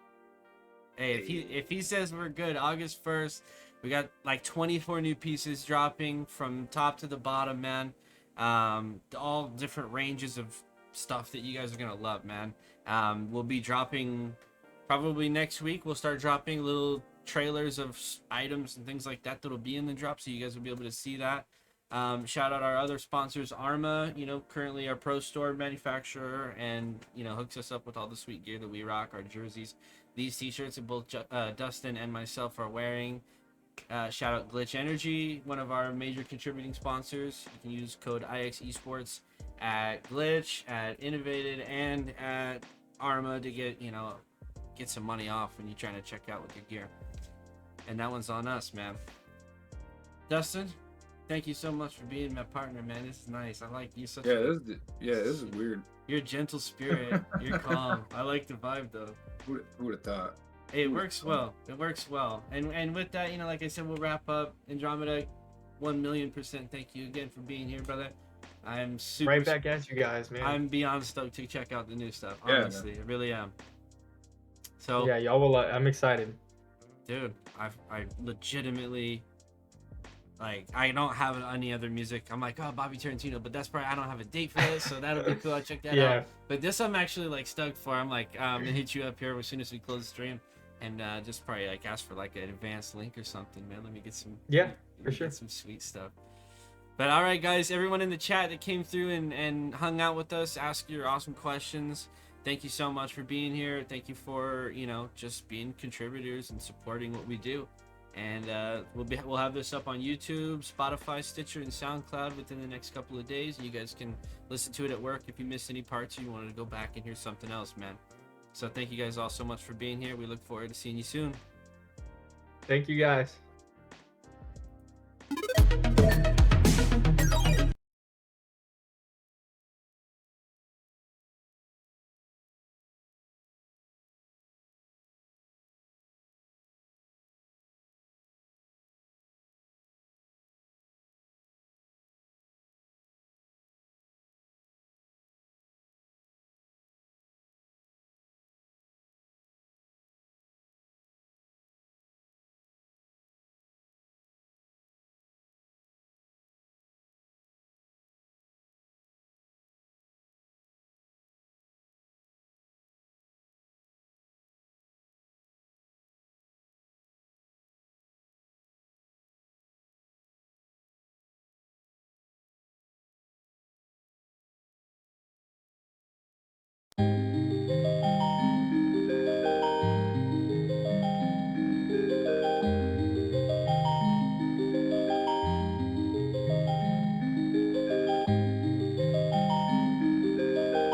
Hey, if he says we're good, August 1st, we got like 24 new pieces dropping from top to the bottom, man. All different ranges of stuff that you guys are gonna love, man. We'll be dropping probably next week. We'll start dropping little trailers of items and things like that that'll be in the drop, so you guys will be able to see that. Shout out our other sponsors, Arma, you know, currently our pro store manufacturer, and you know, hooks us up with all the sweet gear that we rock, our jerseys, these t-shirts that both Dustin and myself are wearing. Shout out Glitch Energy, one of our major contributing sponsors. You can use code ixEsports at Glitch, at Innovated, and at Arma to get some money off when you're trying to check out with your gear. And that one's on us, man. Dustin, thank you so much for being my partner, man. This is nice. I like you. This is weird. You're a gentle spirit. You're calm. I like the vibe though. Who would have thought? Hey, it works well. It works well. And with that, you know, like I said, we'll wrap up. Andromeda, 1,000,000% thank you again for being here, brother. I'm super. Right back at you guys, man. I'm beyond stoked to check out the new stuff. Yeah, Honestly, I really am. So Yeah, y'all will. I'm excited. dude, I legitimately, like, I don't have any other music. I'm like, oh, Bobby Tarantino, but that's probably, I don't have a date for this, so that'll be cool. I'll check that Yeah. out. But this I'm actually like stoked for. I'm like, I'm gonna hit you up here as soon as we close the stream, and just probably like ask for like an advanced link or something, man. Let me get some. Yeah, let for me sure. Get some sweet stuff. But all right, guys, everyone in the chat that came through and hung out with us, ask your awesome questions. Thank you so much for being here. Thank you for, you know, just being contributors and supporting what we do. And we'll have this up on YouTube, Spotify, Stitcher, and SoundCloud within the next couple of days. You guys can listen to it at work if you missed any parts or you wanted to go back and hear something else, man. So thank you guys all so much for being here. We look forward to seeing you soon. Thank you, guys.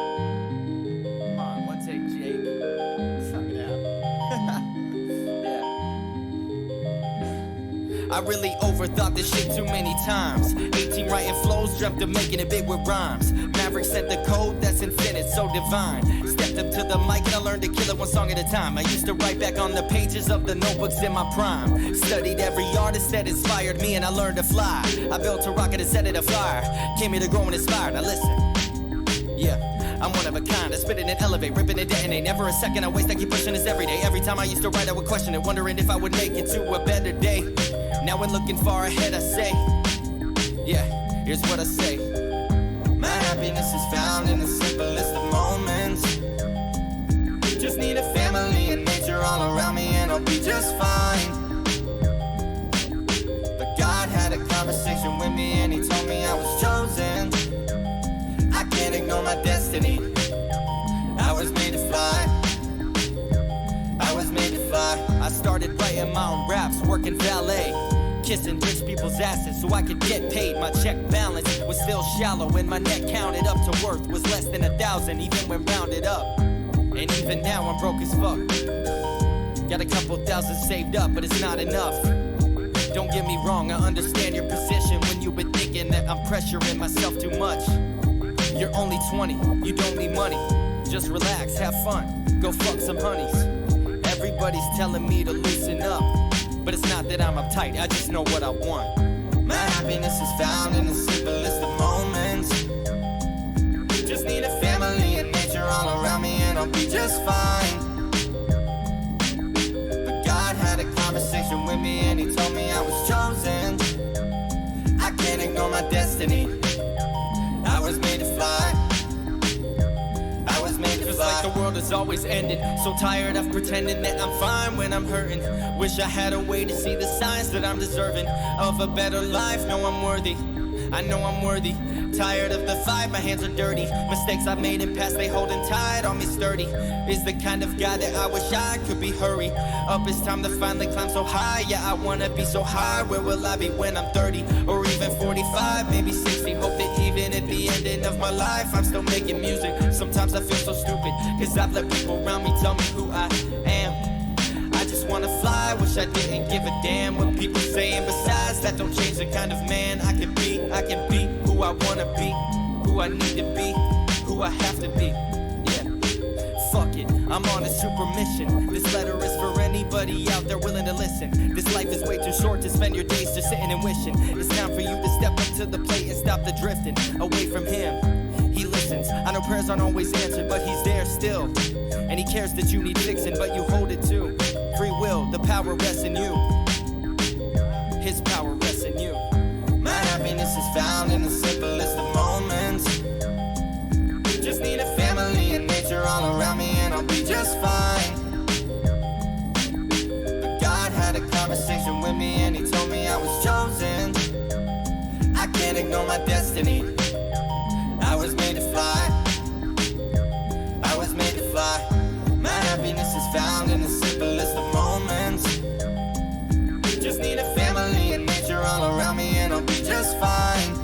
Come on, one take, Jake. Suck it out. Yeah. I really overthought this shit too many times. 18 writing flows, dreamt of making it big with rhymes. Maverick sent the code, that's infinite, so divine. Stepped up to the mic and I learned to kill it one song at a time. I used to write back on the pages of the notebooks in my prime. Studied every artist that inspired me and I learned to fly. I built a rocket and set it afire. Came here to grow and inspire. Now listen, yeah. I'm one of a kind, I spit it and elevate, rip it and detonate. Never a second I waste, I keep pushing this every day. Every time I used to write, I would question it, wondering if I would make it to a better day. Now when looking far ahead, I say, yeah, here's what I say. My happiness is found in the simplest of moments. Just need a family and nature all around me and I'll be just fine. But God had a comment I started writing my own raps, working valet, kissing rich people's asses so I could get paid. My check balance was still shallow and my net counted up to worth was less than 1,000 even when rounded up. And even now I'm broke as fuck. Got a couple thousand saved up, but it's not enough. Don't get me wrong, I understand your position when you've been thinking that I'm pressuring myself too much. You're only 20, you don't need money. Just relax, have fun, go fuck some honeys. Everybody's telling me to loosen up, but it's not that I'm uptight, I just know what I want. My happiness is found in the simplest of moments. Just need a family and nature all around me and I'll be just fine. But God had a conversation with me and he told me I was chosen. I can't ignore my destiny. I was made to fly. I was made to fly. Feels like the world is always ending. So tired of pretending that I'm fine when I'm hurting. Wish I had a way to see the signs that I'm deserving of a better life. No, I'm worthy. I know I'm worthy. Tired of the fight, my hands are dirty. Mistakes I've made in past, they holding tight on me sturdy. Is the kind of guy that I wish I could be. Hurry up, it's time to finally climb so high. Yeah, I wanna be so high. Where will I be when I'm 30 or even 45, maybe 60? Hope that even at the ending of my life I'm still making music. Sometimes I feel so stupid, cause I've let people around me tell me who I am. I just wanna fly, wish I didn't give a damn what people saying. Besides, that don't change the kind of man I can be. I can be who I wanna be, who I need to be, who I have to be. Yeah, fuck it, I'm on a super mission. This letter is for anybody out there willing to listen. This life is way too short to spend your days just sitting and wishing. It's time for you to step up to the plate and stop the drifting away from him. He listens, I know prayers aren't always answered, but he's there still. And he cares that you need fixing, but you hold it too. Free will, the power rests in you. His power rests in you. My happiness is found in the simplest of moments. Just need a family and nature all around me and I'll be just fine. But God had a conversation with me and he told me I was chosen. I can't ignore my destiny. I was made to fly. I was made to fly. My happiness is found in the simplest of moments. Just need a family and nature all around me and I'll be just fine.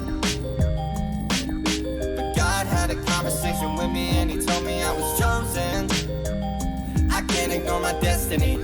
But God had a conversation with me and he told me I was chosen. I can't ignore my destiny.